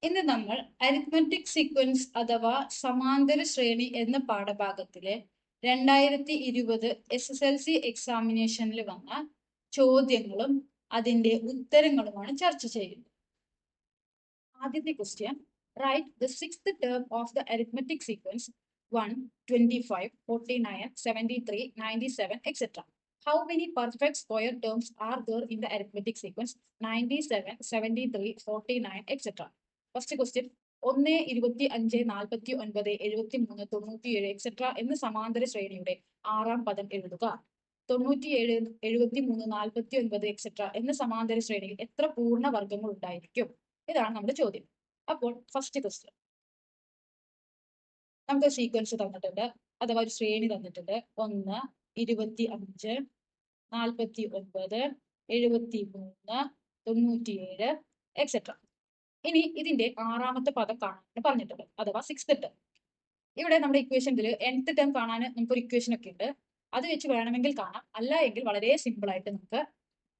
ഇന്ന് നമ്മൾ arithmetic sequence അഥവാ സമാന്തര ശ്രേണി എന്ന പാഠഭാഗത്തിലെ 2020 SSLC എക്സാമിനേഷനിൽ വന്ന ചോദ്യങ്ങളും അതിന്റെ ഉത്തരങ്ങളുമാണ് ചർച്ച ചെയ്യുന്നത്. ആദ്യത്തെ question, write the sixth term of the arithmetic sequence 1, 25, 49, 73, 97, etc. How many perfect square terms are there in the arithmetic sequence 97, 73, 49, etc.? First question, 1, 25, 49, 73, 97, etcetera എന്ന സമാന്തര ശ്രേണിയുടെ ആറാം പദം എഴുതുക. 97, 73, 49, എക്സെട്ര എന്ന സമാന്തര ശ്രേണിയിൽ എത്ര പൂർണ്ണവർഗങ്ങൾ ഉണ്ടായിരിക്കും? ഇതാണ് നമ്മുടെ ചോദ്യം. അപ്പോൾ ഫസ്റ്റ് ക്വസ്റ്റ്യൻ, നമുക്ക് സീക്വൻസ് തന്നിട്ടുണ്ട്, അഥവാ ഒരു ശ്രേണി തന്നിട്ടുണ്ട്. 1, 25, 49, 73, 97, എക്സെട്ര. ഇനി ഇതിന്റെ ആറാമത്തെ പദം കാണാൻ പറഞ്ഞിട്ടുണ്ട്, അഥവാ സിക്സ്ത് ടേം. ഇവിടെ നമ്മുടെ ഇക്വേഷനിൽ nth ടേം കാണാൻ നമുക്കൊരു ഇക്വേഷൻ ഒക്കെ ഉണ്ട്. അത് വെച്ച് വേണമെങ്കിൽ കാണാം, അല്ല എങ്കിൽ വളരെ സിമ്പിൾ ആയിട്ട് നമുക്ക്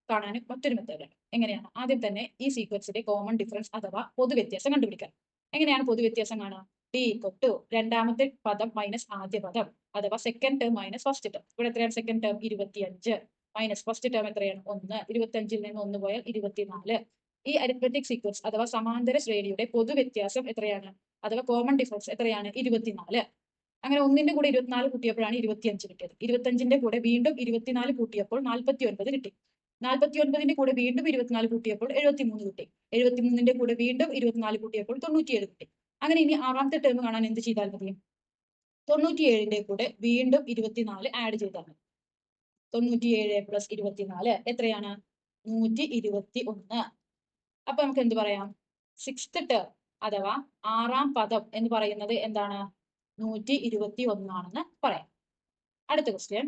കാണാൻ മറ്റൊരു മെത്തേഡ് ഉണ്ട്. എങ്ങനെയാണ്? ആദ്യം തന്നെ ഈ സീക്വൻസിന്റെ കോമൺ ഡിഫറൻസ് അഥവാ പൊതുവ്യത്യാസം കണ്ടുപിടിക്കാം. എങ്ങനെയാണ് പൊതുവ്യത്യാസം കാണുക? ടി = രണ്ടാമത്തെ പദം മൈനസ് ആദ്യ പദം, അഥവാ second term minus first term. ഇവിടെ എത്രയാണ് second term? 25 minus first term എത്രയാണ്? 1. 25ൽ നിന്ന് 1 പോയാൽ 24. ഈ അരിത്മെറ്റിക് സീക്വൻസ് അഥവാ സമാന്തര ശ്രേണിയുടെ പൊതുവ്യത്യാസം എത്രയാണ്? അഥവാ കോമൺ ഡിഫറൻസ് എത്രയാണ്? 24. അങ്ങനെ ഒന്നിന്റെ കൂടെ 24 കൂട്ടിയപ്പോഴാണ് 25 കിട്ടിയത്. 25ന്റെ കൂടെ വീണ്ടും 24 കൂട്ടിയപ്പോൾ 49 കിട്ടി. 49ന്റെ കൂടെ വീണ്ടും 24 കൂട്ടിയപ്പോൾ 73 കിട്ടി. 73ന്റെ കൂടെ വീണ്ടും 24 കൂട്ടിയപ്പോൾ 97 കിട്ടി. അങ്ങനെ ഇനി ആറാമത്തെ ടേം കാണാൻ എന്ത് ചെയ്താൽ മതി? 97ന്റെ കൂടെ വീണ്ടും 24 ആഡ് ചെയ്താൽ മതി. 97 + 24 എത്രയാണ്? 121. അപ്പൊ നമുക്ക് എന്ത് പറയാം? സിക്സ്ത് ടേം അഥവാ ആറാം പദം എന്ന് പറയുന്നത് എന്താണ്? 121 ആണെന്ന് പറയാം. അടുത്ത question,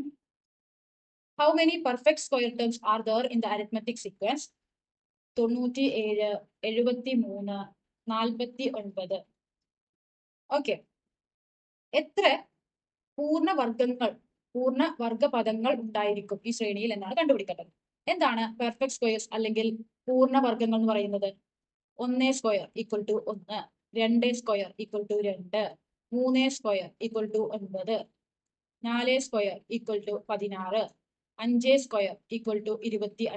how many perfect square terms are there in the arithmetic sequence 97, 73, 49? Okay, എത്ര പൂർണ്ണ വർഗപദങ്ങൾ ഉണ്ടായിരിക്കും ഈ ശ്രേണിയിൽ എന്നാണ് കണ്ടുപിടിക്കേണ്ടത്. എന്താണ് പെർഫെക്റ്റ് സ്ക്വയേഴ്സ് അല്ലെങ്കിൽ പൂർണ്ണവർഗങ്ങൾ എന്ന് പറയുന്നത്? 1 square = 1, 2 square = 2, 3 square = 9, 4 square = 16, 5 square = 25,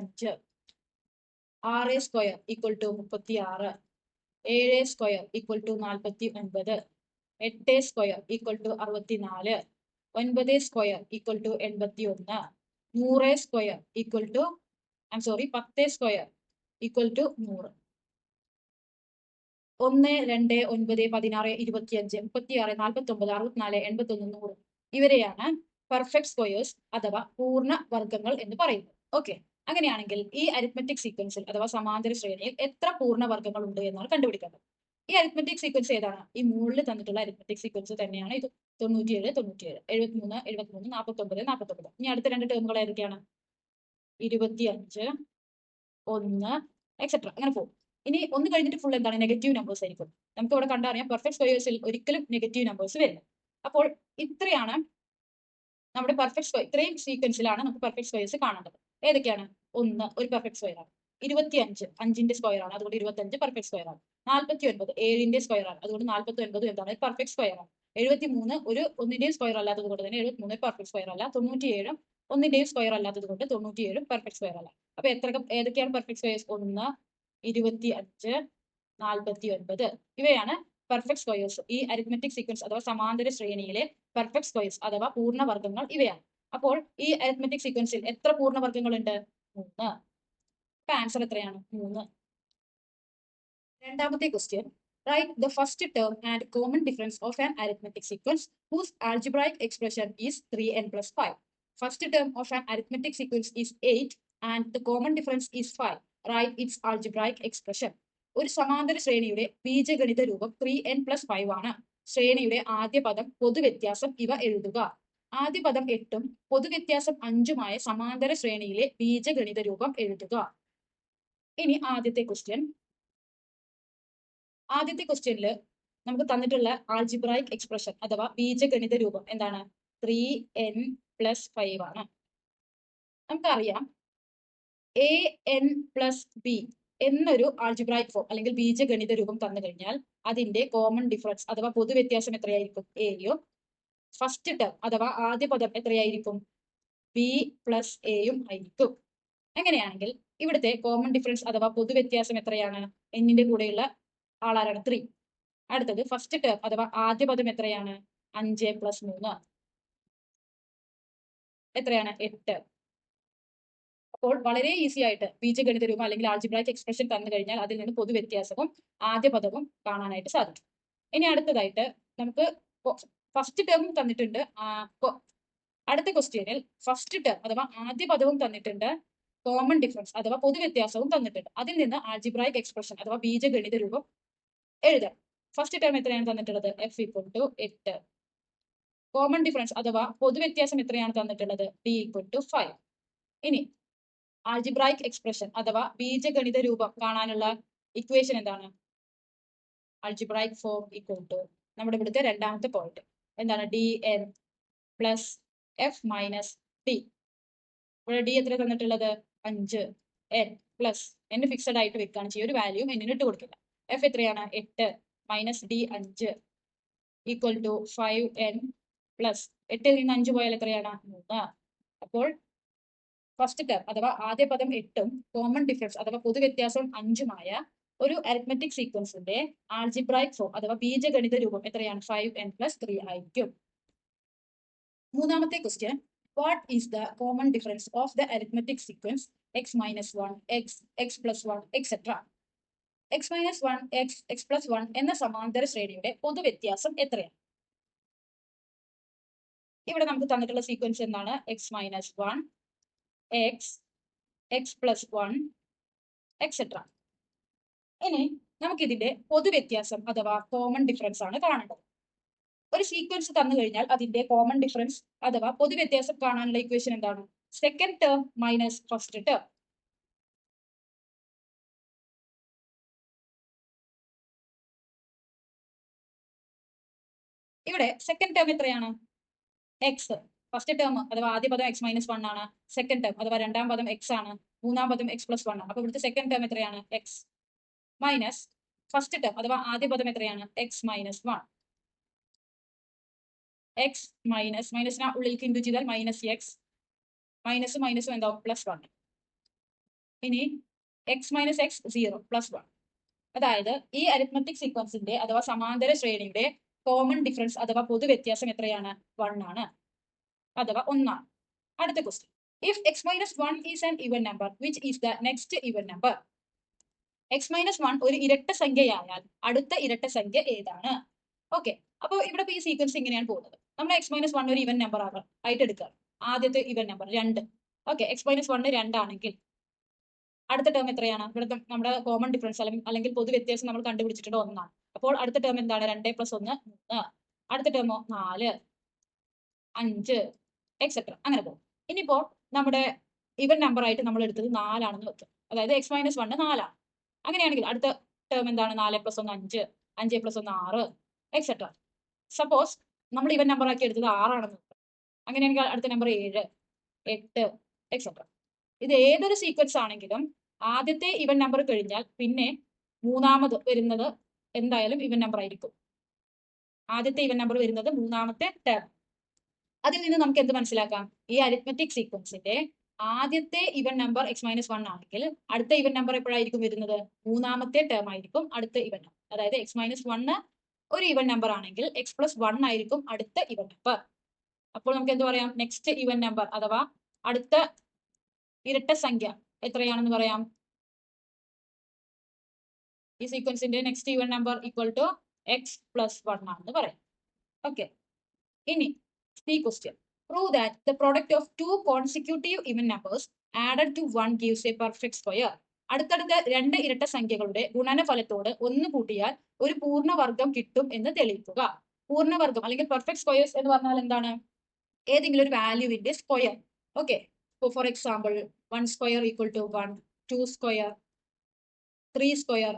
6 square = 36, 7 square = 49, 8 square = 64, 9 square = 81, 100 square = 10 square = 100. 1, 2, 9, 16, 25, 36, 49, 64, 81, 100 ഇവരെയാണ് perfect squares അഥവാ പൂർണ്ണ വർഗങ്ങൾ എന്ന് പറയുന്നത്. ഓക്കെ, അങ്ങനെയാണെങ്കിൽ ഈ അരിത്മെറ്റിക് സീക്വൻസിൽ അഥവാ സമാന്തര ശ്രേണിയിൽ എത്ര പൂർണ്ണ വർഗങ്ങൾ ഉണ്ട് എന്നാണ് കണ്ടുപിടിക്കേണ്ടത്. ഈ അരിത്മെറ്റിക് സീക്വൻസ് ഏതാണ്? ഈ മുകളിൽ തന്നിട്ടുള്ള അരിത്മെറ്റിക് സീക്വൻസ് തന്നെയാണ് ഇത്. 97, 97, 73, 73, 49, 49. ഇനി അടുത്ത രണ്ട് ടേമുകൾ ഏതൊക്കെയാണ്? 25, 1, എക്സെട്ര. അങ്ങനെ പോകും. ഇനി ഒന്ന് കഴിഞ്ഞിട്ട് ഫുൾ എന്താണ്? നെഗറ്റീവ് നമ്പേഴ്സ് ആയിരിക്കും. നമുക്ക് ഇവിടെ കണ്ടറിയാം പെർഫെക്റ്റ് സ്ക്വയേഴ്സിൽ ഒരിക്കലും നെഗറ്റീവ് നമ്പേഴ്സ് വരില്ല. അപ്പോൾ ഇത്രയാണ് നമ്മുടെ പെർഫെക്റ്റ് സ്ക്വയർ. ഇത്രയും സീക്വൻസിലാണ് നമുക്ക് പെർഫെക്റ്റ് സ്ക്വയേഴ്സ് കാണേണ്ടത്. ഏതൊക്കെയാണ്? 1 ഒരു പെർഫെക്റ്റ് സ്ക്വയർ ആണ്. 25 5ന്റെ സ്ക്വയർ ആണ്, അതുകൊണ്ട് 25 പെർഫെക്റ്റ് സ്ക്വയർ ആണ്. 49 7ന്റെ സ്ക്വയർ ആണ്, അതുകൊണ്ട് 49 എന്താണ്? പെർഫെക്റ്റ് സ്ക്വയർ ആണ്. 73 ഒരു ഒന്നിന്റെയും സ്ക്വയർ അല്ലാത്തത് കൊണ്ട് തന്നെ 73 പെർഫെക്റ്റ് സ്ക്വയർ അല്ല. 97 ഒന്നിന്റെയും സ്ക്വയർ അല്ലാത്തത് കൊണ്ട് 97 പെർഫെക്റ്റ് സ്ക്വയർ അല്ല. അപ്പൊ ഏതൊക്കെയാണ് പെർഫെക്റ്റ് സ്ക്വയേഴ്സ്? 1, 25, 49 ഇവയാണ് പെർഫെക്റ്റ് സ്ക്വയേഴ്സ്. ഈ അരിത്മെറ്റിക് സീക്വൻസ് അഥവാ സമാന്തര ശ്രേണിയിലെ പെർഫെക്റ്റ് സ്ക്വയേഴ്സ് അഥവാ പൂർണ്ണവർഗങ്ങൾ ഇവയാണ്. അപ്പോൾ ഈ അരിത്മെറ്റിക് സീക്വൻസിൽ എത്ര പൂർണ്ണവർഗങ്ങൾ ഉണ്ട്? 3. അപ്പൊ ആൻസർ എത്രയാണ്? 3. രണ്ടാമത്തെ question, write the first term and common difference of an arithmetic sequence whose algebraic expression is 3n + 5. First term of an arithmetic sequence is 8 and the common difference is 5. Write its algebraic expression. ഒരു സമാന്തര ശ്രേണിയുടെ ബീജഗണിത രൂപം 3n + 5 ആണ്. ശ്രേണിയുടെ ആദ്യ പദം പൊതുവ്യത്യാസം ഇവ എഴുതുക. ആദ്യ പദം 8ഉം പൊതുവ്യത്യാസം 5ഉമായ സമാന്തര ശ്രേണിയിലെ ബീജഗണിത രൂപം എഴുതുക. ഇനി ആദ്യത്തെ ക്വസ്റ്റ്യനിൽ നമുക്ക് തന്നിട്ടുള്ള ആൾജിബ്രായിക് എക്സ്പ്രഷൻ അഥവാ ബീജഗണിത രൂപം എന്താണ്? 3n + 5 ആണ്. നമുക്കറിയാം an + b എന്നൊരു ആൾജിബ്രായിക് ഫോം അല്ലെങ്കിൽ ബീജഗണിത രൂപം തന്നു കഴിഞ്ഞാൽ അതിന്റെ കോമൺ ഡിഫറൻസ് അഥവാ പൊതുവ്യത്യാസം എത്രയായിരിക്കും? എയും ഫസ്റ്റ് ടേം അഥവാ ആദ്യ പദം എത്രയായിരിക്കും? ബി പ്ലസ് എയും ആയിരിക്കും. അങ്ങനെയാണെങ്കിൽ ഇവിടുത്തെ കോമൺ ഡിഫറൻസ് അഥവാ പൊതുവ്യത്യാസം എത്രയാണ്? എന്നിന്റെ കൂടെയുള്ള ആളാരാണ്? 3. അടുത്തത് ഫസ്റ്റ് ടേം അഥവാ ആദ്യ പദം എത്രയാണ്? 5 + 3 എത്രയാണ്? 8. അപ്പോൾ വളരെ ഈസി ആയിട്ട് ബീജഗണിത രൂപം അല്ലെങ്കിൽ ആൾജിബ്രായിക് എക്സ്പ്രഷൻ തന്നു കഴിഞ്ഞാൽ അതിൽ നിന്ന് പൊതുവ്യത്യാസവും ആദ്യ പദവും കാണാനായിട്ട് സാധിക്കും. ഇനി അടുത്തതായിട്ട് നമുക്ക് ഫസ്റ്റ് ടേം തന്നിട്ടുണ്ട്. അടുത്ത ക്വസ്റ്റ്യനിൽ ഫസ്റ്റ് ടേം അഥവാ ആദ്യ പദവും തന്നിട്ടുണ്ട്, കോമൺ ഡിഫറൻസ് അഥവാ പൊതുവ്യത്യാസവും തന്നിട്ടുണ്ട്. അതിൽ നിന്ന് ആൾജിബ്രായിക് എക്സ്പ്രഷൻ അഥവാ ബീജഗണിത രൂപം എഴുതാം. ഫസ്റ്റ് ടേം എത്രയാണ് തന്നിട്ടുള്ളത്? f = 8. കോമൺ ഡിഫറൻസ് അഥവാ പൊതുവ്യത്യാസം എത്രയാണ് തന്നിട്ടുള്ളത്? d = 5. ഇനി ആൾജിബ്രായിക് എക്സ്പ്രഷൻ അഥവാ ബീജഗണിത രൂപം കാണാനുള്ള ഇക്വേഷൻ എന്താണ്? ആൾജിബ്രായിക് ഫോം = നമ്മുടെ ഇവിടുത്തെ രണ്ടാമത്തെ പോയിന്റ് എന്താണ്? dn + f - d. ഇവിടെ d എത്ര തന്നിട്ടുള്ളത്? 5. n പ്ലസ് n ഫിക്സഡ് ആയിട്ട് വെക്കുകയാണ് ചെയ്യുക, ഒരു വാല്യൂ n ഇട്ട് കൊടുക്കില്ല. f എത്രയാണ്? 8 - d 5 = 5n പ്ലസ് 8ൽ നിന്ന് 5 പോയാൽ എത്രയാണ്? 3. അപ്പോൾ ഫസ്റ്റ് ടേം അഥവാ ആദ്യ പദം 8ഉം കോമൺ ഡിഫറൻസ് അഥവാ പൊതുവ്യത്യാസം 5ഉമായ ഒരു അരിത്മെറ്റിക് സീക്വൻസിന്റെ ആൾജിബ്രായിക് ഫോം അഥവാ ബീജഗണിത രൂപം എത്രയാണ്? 5n + 3 ആയിരിക്കും. മൂന്നാമത്തെ question, what is the common difference of the arithmetic sequence x - 1 x x + 1 etcetera. x - 1 x x + 1 എന്ന സമാന്തര ശ്രേണിയുടെ പൊതുവ്യത്യാസം എത്രയാണ്? ഇവിടെ നമുക്ക് തന്നിട്ടുള്ള സീക്വൻസ് എന്താണ്? x - 1 x x + 1 etcetera. ഇനി നമുക്ക് ഇതിന്റെ പൊതുവ്യത്യാസം അഥവാ കോമൺ ഡിഫറൻസ് ആണ് കാണേണ്ടത്. ഒരു സീക്വൻസ് തന്നു കഴിഞ്ഞാൽ അതിന്റെ കോമൺ ഡിഫറൻസ് അഥവാ പൊതുവ്യത്യാസം കാണാനുള്ള ഇക്വേഷൻ എന്താണ്? Second term minus first term. ഇവിടെ സെക്കൻഡ് ടേം എത്രയാണ്? എക്സ്. ഫസ്റ്റ് ടേം അഥവാ ആദ്യ പദം x - 1 ആണ്. സെക്കൻഡ് ടേം അഥവാ രണ്ടാം പദം x ആണ്. മൂന്നാം പദം x + 1 ആണ്. അപ്പൊ ഇവിടുത്തെ സെക്കൻഡ് ടേം എത്രയാണ്? x മൈനസ് ഫസ്റ്റ് ടേം അഥവാ ആദ്യ പദം എത്രയാണ്? x - 1. x മൈനസിന് ഉള്ളിലേക്ക് ഇൻഡു ചെയ്താൽ -x, മൈനസും എന്താവും? +1. ഇനി x - x 0 +1. അതായത് ഈ അരിത്മെറ്റിക് സീക്വൻസിന്റെ അഥവാ സമാന്തര ശ്രേണിയുടെ കോമൺ ഡിഫറൻസ് അഥവാ പൊതുവ്യത്യാസം എത്രയാണ്? 1 ആണ് അഥവാ 1 ആണ്. അടുത്ത question, if x - 1 is an even number which is the next even number. x - 1 ഒരു ഇരട്ട സംഖ്യയായാൽ അടുത്ത ഇരട്ട സംഖ്യ ഏതാണ്? ഓക്കെ, അപ്പോൾ ഇവിടെ ഈ സീക്വൻസ് ഇങ്ങനെയാണ് പോകുന്നത്. നമ്മൾ x - 1 ഒരു ഈവൻ നമ്പർ ആയിട്ട് എടുക്കുക. ആദ്യത്തെ ഈവൻ നമ്പർ 2. ഓക്കെ, x - 1 2 ആണെങ്കിൽ അടുത്ത ടേം എത്രയാണ്? ഇവിടെ നമ്മുടെ കോമൺ ഡിഫറൻസ് അല്ലെങ്കിൽ പൊതുവ്യത്യാസം നമ്മൾ കണ്ടുപിടിച്ചിട്ടുണ്ട് 1 ആണ്. അപ്പോൾ അടുത്ത ടേം എന്താണ്? 2 + 1 3. അടുത്ത ടേമോ 4 5 എക്സെട്ര. അങ്ങനെ പോകും. ഇനിയിപ്പോ നമ്മുടെ ഈവൻ നമ്പർ ആയിട്ട് നമ്മൾ എടുത്തത് 4 ആണെന്ന് വെക്കുക. അതായത് x - 1 4 ആണ്. അങ്ങനെയാണെങ്കിൽ അടുത്ത ടേം എന്താണ്? 4 + 1 5 5 + 1 6 എക്സെട്ര. സപ്പോസ് നമ്മൾ ഈവൻ നമ്പർ ആക്കി എടുത്തത് 6 ആണെന്ന് വെക്കുക. അങ്ങനെയാണെങ്കിൽ അടുത്ത നമ്പർ 7 8 എക്സെട്ര. ഇത് ഏതൊരു സീക്വൻസ് ആണെങ്കിലും ആദ്യത്തെ ഈവൻ നമ്പർ കഴിഞ്ഞാൽ പിന്നെ മൂന്നാമത് വരുന്നത് എന്തായാലും ഈവൻ നമ്പർ ആയിരിക്കും. ആദ്യത്തെ ഈവൻ നമ്പർ വരുന്നത് മൂന്നാമത്തെ ടേം. അതിൽ നിന്ന് നമുക്ക് എന്ത് മനസ്സിലാക്കാം? ഈ അരിത്മെറ്റിക് സീക്വൻസിന്റെ ആദ്യത്തെ ഈവൻ നമ്പർ x - 1 ആണെങ്കിൽ അടുത്ത ഈവൻ നമ്പർ എപ്പോഴായിരിക്കും വരുന്നത്? മൂന്നാമത്തെ ടേം ആയിരിക്കും അടുത്ത ഈവൻ നമ്പർ. അതായത് x - 1 ഒരു ഈവൻ നമ്പർ ആണെങ്കിൽ x + 1 ആയിരിക്കും അടുത്ത ഈവൻ നമ്പർ. അപ്പോൾ നമുക്ക് എന്ത് പറയാം? നെക്സ്റ്റ് ഈവൻ നമ്പർ അഥവാ അടുത്ത ഇരട്ട സംഖ്യ എത്രയാണെന്ന് പറയാം? ഈ സീക്വൻസിന്റെ നെക്സ്റ്റ് ഈവൻ നമ്പർ = x + 1 ആണെന്ന് പറയാം. ഓക്കെ, ഇനി ഈ question, prove that the product of 2 consecutive even numbers added to 1 gives a perfect square. അടുത്തടുത്ത 2 ഇരട്ട സംഖ്യകളുടെ ഗുണനഫലത്തോട് 1 കൂട്ടിയാൽ ഒരു പൂർണ്ണവർഗം കിട്ടും എന്ന് തെളിയിക്കുക. പൂർണ്ണവർഗം അല്ലെങ്കിൽ പെർഫെക്റ്റ് സ്ക്വയേഴ്സ് എന്ന് പറഞ്ഞാൽ എന്താണ്? ഏതെങ്കിലും ഒരു വാല്യൂവിന്റെ square. Okay, for example 1 square = 1, 2 square, 3 square,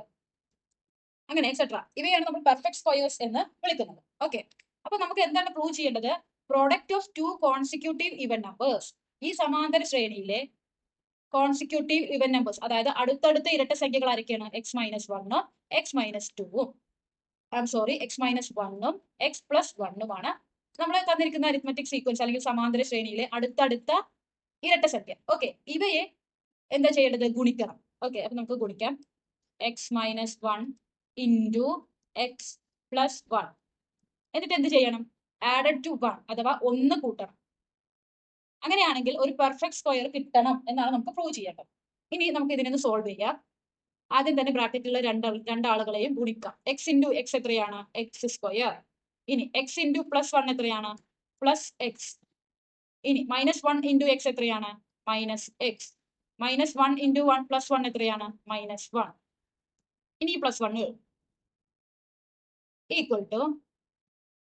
അങ്ങനെ എക്സെട്ര. ഇവയാണ് നമ്മൾ പെർഫെക്റ്റ് സ്ക്വയേഴ്സ് എന്ന് വിളിക്കുന്നത്. ഓക്കെ, അപ്പൊ നമുക്ക് എന്താണ് പ്രൂവ് ചെയ്യേണ്ടത്? Product of 2 consecutive even numbers. ഈ സമാന്തര ശ്രേണിയിലെ കോൺസിക്യൂട്ടീവ് ഇവൻ നമ്പേഴ്സ്, അതായത് അടുത്തടുത്ത ഇരട്ട സംഖ്യകൾ ആരൊക്കെയാണ്? എക്സ് മൈനസ് വണ്ണും എക്സ് മൈനസ് ടുവും, എക്സ് മൈനസ് വണ്ണും എക്സ് പ്ലസ് വണ്ണുമാണ് നമ്മൾ തന്നിരിക്കുന്ന അരിത്മെറ്റിക് സീക്വൻസ് അല്ലെങ്കിൽ സമാന്തര ശ്രേണിയിലെ അടുത്തടുത്ത ഇരട്ട സംഖ്യ. ഓക്കെ, ഇവയെ എന്താ ചെയ്യേണ്ടത്? ഗുണിക്കണം. ഓക്കെ, അപ്പൊ നമുക്ക് ഗുണിക്കാം. X minus one into X plus one, എന്നിട്ട് എന്ത് ചെയ്യണം? ആഡഡ് ടു വൺ, അഥവാ ഒന്ന് കൂട്ടണം. അങ്ങനെയാണെങ്കിൽ ഒരു പെർഫെക്റ്റ് സ്ക്വയർ കിട്ടണം എന്നാണ് നമുക്ക് പ്രൂവ് ചെയ്യേണ്ടത്. ഇനി നമുക്ക് ഇതിനൊന്ന് സോൾവ് ചെയ്യാം. ആദ്യം തന്നെ ബ്രാക്കറ്റിലുള്ള രണ്ടാളുകളെയും ഗുണിക്കാം. എക്സ് ഇൻറ്റു എക്സ് എത്രയാണ്? X square. ഇനി എക്സ് ഇൻറ്റു പ്ലസ് വൺ എത്രയാണ്? Plus X. ഇനി മൈനസ് വൺ ഇൻറ്റു എക്സ് എത്രയാണ്? Minus X. Minus one into one plus one എത്രയാണ്? Minus one. ഇനി plus one equal to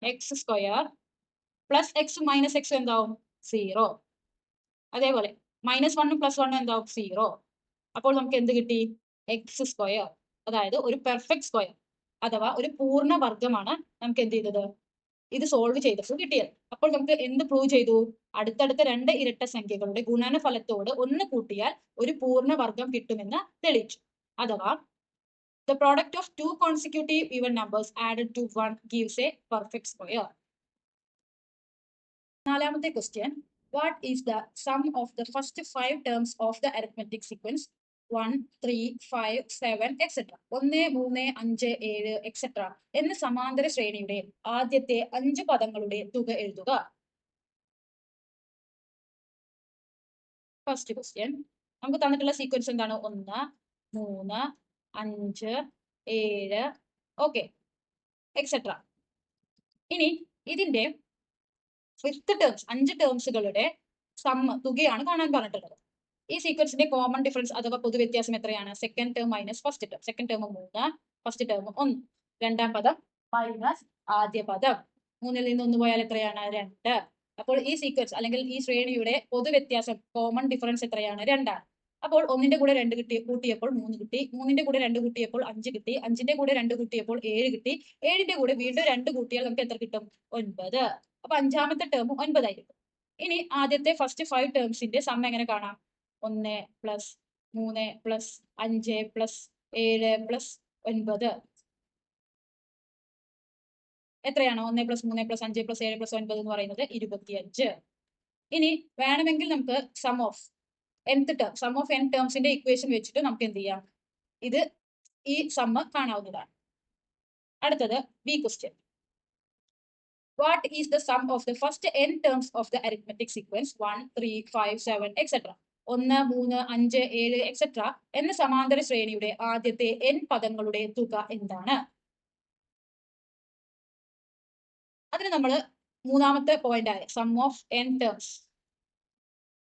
X square plus X minus X എന്താവും? 0. അതേപോലെ minus വണ്ണും plus വണ്ണും എന്താവും? 0. അപ്പോൾ നമുക്ക് എന്ത് കിട്ടി? X square. അതായത് ഒരു പെർഫെക്റ്റ് സ്ക്വയർ അഥവാ ഒരു പൂർണ്ണ വർഗമാണ് നമുക്ക് എന്ത് ചെയ്തത്? ഇത് സോൾവ് ചെയ്തപ്പോൾ കിട്ടിയത്. അപ്പോൾ നമുക്ക് എന്ത് പ്രൂവ് ചെയ്തു? അടുത്തടുത്ത രണ്ട് ഇരട്ട സംഖ്യകളുടെ ഗുണനഫലത്തോട് ഒന്ന് കൂട്ടിയാൽ ഒരു പൂർണ്ണ വർഗം കിട്ടുമെന്ന് തെളിയിച്ചു. അഥവാ the product of two consecutive even numbers added to one gives a perfect square. നാലാമത്തെ question, what is the sum of the first 5 terms of the arithmetic sequence 1, 3, 5, 7, etc. 1, 3, 5, 7, etc. എന്ന സമാന്തര ശ്രേണിയുടെ ആദ്യത്തെ 5 പദങ്ങളുടെ തുക എഴുതുക. ഫസ്റ്റ് ക്വസ്റ്റ്യൻ, നമുക്ക് തന്നിട്ടുള്ള സീക്വൻസ് എന്താണ്? 1, 3, 5, 7, ഓക്കെ, എക്സെട്ര. ഇനി ഇതിന്റെ 5th ടേംസ്, 5 ടേംസുകളുടെ തുകയാണ് കാണാൻ പറഞ്ഞിട്ടുള്ളത്. ഈ സീക്വൻസിന്റെ കോമൺ ഡിഫറൻസ് അഥവാ പൊതുവ്യത്യാസം എത്രയാണ്? Second term minus first term. Second term 3, first term 1. രണ്ടാം പദം മൈനസ് ആദ്യ പദം. 3ൽ നിന്ന് 1 പോയാൽ എത്രയാണ്? 2. അപ്പോൾ ഈ സീക്വൻസ് അല്ലെങ്കിൽ ഈ ശ്രേണിയുടെ പൊതുവ്യത്യാസം കോമൺ ഡിഫറൻസ് എത്രയാണ്? 2 ആണ്. അപ്പോൾ 1ന്റെ കൂടെ 2 കൂട്ടിയപ്പോൾ 3 കിട്ടി. 3ന്റെ കൂടെ 2 കൂട്ടിയപ്പോൾ 5 കിട്ടി. 5ന്റെ കൂടെ 2 കൂട്ടിയപ്പോൾ 7 കിട്ടി. 7ന്റെ കൂടെ വീണ്ടും 2 കൂട്ടിയാൽ നമുക്ക് എത്ര കിട്ടും? 9. അപ്പൊ അഞ്ചാമത്തെ ടേം 9 ആയിരിക്കും. ഇനി ആദ്യത്തെ ഫസ്റ്റ് 5 ടേംസിന്റെ സം എങ്ങനെ കാണാം? 1 പ്ലസ് 3 പ്ലസ് 5 പ്ലസ് 7 പ്ലസ് 9 എത്രയാണ്? 1 പ്ലസ് 3 പ്ലസ് 5 പ്ലസ് 7 പ്ലസ് 9 എന്ന് പറയുന്നത് 25. ഇനി വേണമെങ്കിൽ നമുക്ക് സം ഓഫ് n ടേംസിന്റെ ഇക്വേഷൻ വെച്ചിട്ട് നമുക്ക് എന്ത് ചെയ്യാം? ഈ സമ്മ് കാണാവുന്നതാണ്. അടുത്തത് B question, what is the sum of the first n terms of the arithmetic sequence 1, 3, 5, 7, etc. 1, 3, 5, 7, etc. എന്ന സമാന്തര ശ്രേണിയുടെ ആദ്യത്തെ n പദങ്ങളുടെ തുക എന്താണ്? അതിന് നമ്മൾ മൂന്നാമത്തെ പോയിന്റ് ആയ sum of n terms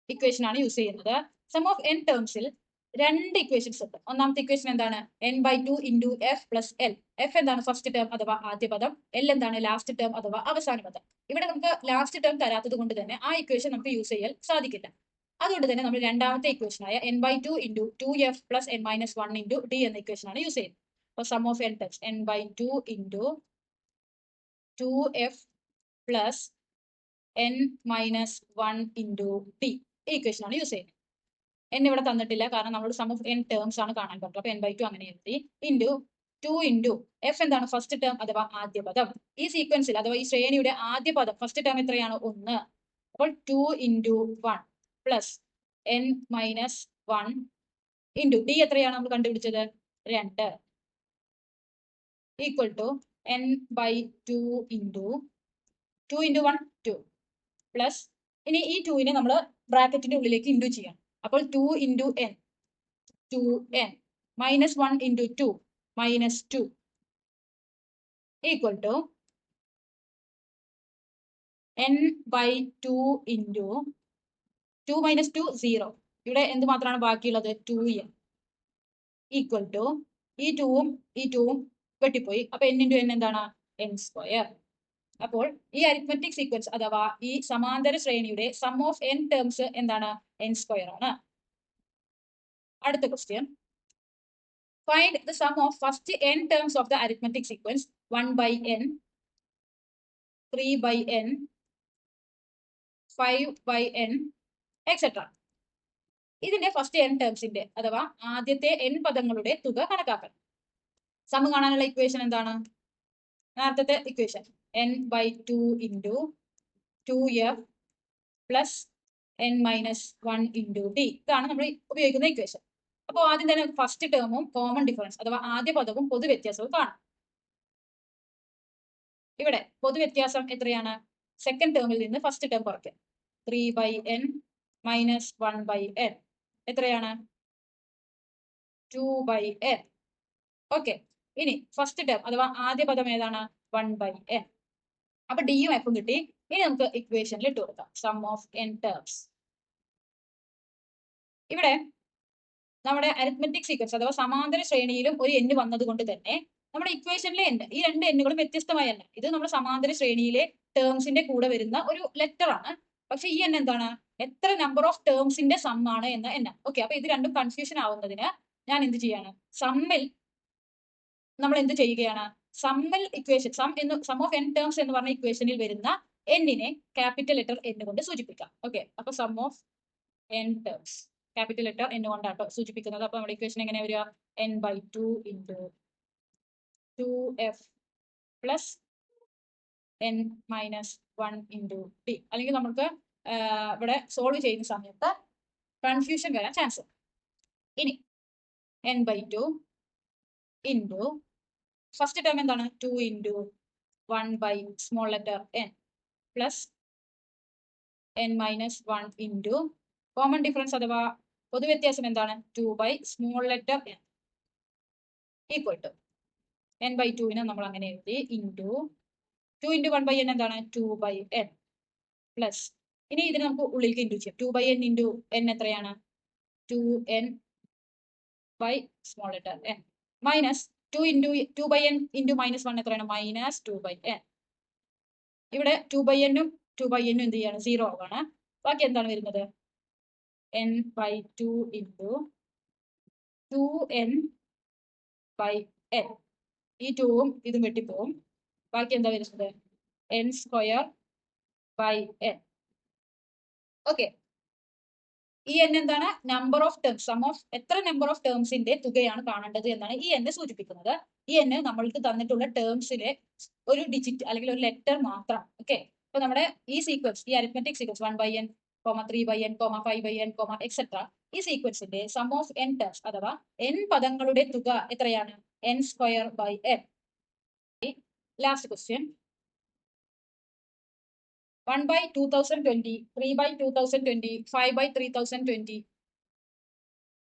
equation ആണ് യൂസ് ചെയ്യുന്നത്. സം ഓഫ് n ടേംസിൽ 2 ഇക്വേഷൻസ് ഉണ്ട്. ഒന്നാമത്തെ ഇക്വേഷൻ എന്താണ്? n/2 into f plus l. F എന്താണ്? ഫസ്റ്റ് ടേം അഥവാ ആദ്യ പദം. എൽ എന്താണ്? ലാസ്റ്റ് ടേം അഥവാ അവസാന പദം. ഇവിടെ നമുക്ക് ലാസ്റ്റ് ടേം തരാത്തത് കൊണ്ട് തന്നെ ആ ഇക്വേഷൻ നമുക്ക് യൂസ് ചെയ്യാൻ സാധിക്കില്ല. അതുകൊണ്ട് തന്നെ നമ്മൾ രണ്ടാമത്തെ ഇക്വേഷനായ n/2 into 2f plus n-1 into d എന്ന ഇക്വേഷൻ ആണ് യൂസ് ചെയ്യുന്നത്. അപ്പോൾ sum of n terms n/2 into 2f plus n-1 into d ഈ ഇക്വേഷൻ ആണ് യൂസ് ചെയ്യുന്നത്. n ഇവിടെ തന്നിട്ടില്ല, കാരണം നമ്മൾ സം ഓഫ് n ടേംസ് ആണ് കാണാൻ പറ്റുന്നത്. അപ്പൊ n/2 അങ്ങനെ എഴുതി. ഇൻറ്റു 2 ഇൻറ്റു എഫ് എന്താണ്? ഫസ്റ്റ് ടേം അഥവാ ആദ്യ പദം. ഈ സീക്വൻസിൽ അഥവാ ഈ ശ്രേണിയുടെ ആദ്യ പദം ഫസ്റ്റ് ടേം എത്രയാണ്? 1. അപ്പോൾ 2 into 1 plus n-1 into d എത്രയാണ് നമ്മൾ കണ്ടുപിടിച്ചത്? 2 equal to n/2 into 2 into 1 2 plus, ഇനി ഈ 2നെ നമ്മൾ ബ്രാക്കറ്റിന്റെ ഉള്ളിലേക്ക് ഇൻറ്റു ചെയ്യാം. അപ്പോൾ 2 into n 2n minus 1 into 2 minus 2 equal to n/2 into 2 minus 2 0. ഇവിടെ എന്ത് മാത്രമാണ് ബാക്കിയുള്ളത്? 2n ഈക്വൽ ടു ഈ 2ഉം ഈ 2ഉം വെട്ടിപ്പോയി. അപ്പൊ n ഇൻറ്റു n എന്താണ്? n square. അപ്പോൾ ഈ അരിത്മെറ്റിക് സീക്വൻസ് അഥവാ ഈ സമാന്തര ശ്രേണിയുടെ സം ഓഫ് n ടേംസ് എന്താണ്? n സ്ക്വയർ ആണ്. അടുത്ത question, find the sum of first n terms of the arithmetic sequence 1/n 3/n 5/n etc. ഇതിന്റെ ഫസ്റ്റ് n ടേംസിന്റെ അഥവാ ആദ്യത്തെ n പദങ്ങളുടെ തുക കണക്കാക്കണം. സം കാണാനുള്ള ഇക്വേഷൻ എന്താണ്? നേരത്തെ equation n/2 into 2f plus n-1 into d. ഇതാണ് നമ്മൾ ഉപയോഗിക്കുന്ന ഇക്വേഷൻ. അപ്പോൾ ആദ്യം തന്നെ ഫസ്റ്റ് ടേമും കോമൺ ഡിഫറൻസ് അഥവാ ആദ്യ പദവും പൊതുവ്യത്യാസവും കാണാം. ഇവിടെ പൊതുവ്യത്യാസം എത്രയാണ്? സെക്കൻഡ് ടേമിൽ നിന്ന് ഫസ്റ്റ് ടേം കുറയ്ക്കുക. 3/n മൈനസ് 1/n എത്രയാണ്? 2/n. ഓക്കെ, ഇനി ഫസ്റ്റ് ടേം അഥവാ ആദ്യ പദം ഏതാണ്? 1/n. അപ്പൊ ഡിയും എഫും കിട്ടി. ഇനി നമുക്ക് ഇക്വേഷനിൽ ഇട്ട് കൊടുക്കാം സം ഓഫ് n ടേംസ്. ഇവിടെ നമ്മുടെ അരിത്മെറ്റിക് സീക്വൻസ് അഥവാ സമാന്തര ശ്രേണിയിലും ഒരു n വന്നത് കൊണ്ട് തന്നെ നമ്മുടെ ഇക്വേഷനിലെ n, ഈ രണ്ട് എന്നുകളും വ്യത്യസ്തമായ n. ഇത് നമ്മുടെ സമാന്തര ശ്രേണിയിലെ ടേംസിന്റെ കൂടെ വരുന്ന ഒരു ലെറ്റർ ആണ്. പക്ഷെ ഈ n എന്താണ്? എത്ര നമ്പർ ഓഫ് ടേംസിന്റെ സം ആണ് എന്ന n. ഓക്കെ, അപ്പൊ ഇത് രണ്ടും കൺഫ്യൂഷൻ ആവുന്നതിന് ഞാൻ എന്ത് ചെയ്യാണ്? സമ്മിൽ നമ്മൾ എന്ത് ചെയ്യുകയാണ്? സമ്മിൽ equation sum of n terms എന്ന് പറഞ്ഞ ഇക്വേഷനിൽ വരുന്ന n-നെ ക്യാപിറ്റൽ ലെറ്റർ n കൊണ്ട് സൂചിപ്പിക്കാം. ഓക്കെ, അപ്പൊ sum of n terms capital letter n കൊണ്ടാട്ടോ സൂചിപ്പിക്കുന്നത്. അപ്പൊ നമ്മുടെ ഇക്വേഷൻ എങ്ങനെ വരിക? n/2 into 2f plus n-1 into d. അല്ലെങ്കിൽ നമുക്ക് ഇവിടെ സോൾവ് ചെയ്യുന്ന സമയത്ത് കൺഫ്യൂഷൻ വരാൻ ചാൻസ്. ഇനി n/2 ഇൻറ്റു ഫസ്റ്റ് ടേം എന്താണ്? 2 into 1 small letter n plus n-1 into common difference അഥവാ പൊതുവ്യത്യാസം എന്താണ്? 2 small letter n equal to n/2 നമ്മൾ അങ്ങനെ എഴുതി ഇൻറ്റു 2 ഇൻറ്റു 1/n എന്താണ്? 2/n പ്ലസ് ഇനി ഇതിന് നമുക്ക് ഉള്ളിലേക്ക് ഇൻറ്റു ചെയ്യാം. 2/n ഇൻറ്റു n എത്രയാണ്? 2n by small letter n minus 2/n into -1 എത്രയാണ്? -2/n. ഇവിടെ 2/n-ഉം 2/n-ഉം എന്ത് ചെയ്യാണ്? 0 ആവാണ്. ബാക്കി എന്താണ് വരുന്നത്? n/2 into 2n/n. ഈ 2-ഉം ഇതും വെട്ടിപ്പോവും. ബാക്കി എന്താ വരുന്നത്? n²/n. ഓക്കെ, ഈ n എന്താണ്? Number of terms, sum of എത്ര നമ്പർ ഓഫ് ടേംസിന്റെ തുകയാണ് കാണേണ്ടത് എന്നാണ് ഈ n സൂചിപ്പിക്കുന്നത്. ഈ n നമ്മൾക്ക് തന്നിട്ടുള്ള ടേംസിലെ ഒരു ഡിജിറ്റ് അല്ലെങ്കിൽ ഒരു ലെറ്റർ മാത്രം. ഓക്കെ, അപ്പൊ നമ്മുടെ ഈ സീക്വൻസ്, ഈ arithmetic sequence 1/n, 3/n, 5/n, etcetera, ഈ സീക്വൻസിന്റെ സം ഓഫ് n ടേംസ് അഥവാ n പദങ്ങളുടെ തുക എത്രയാണ്? n²/n. Last question 1/2020, 3/2020, 5/3020.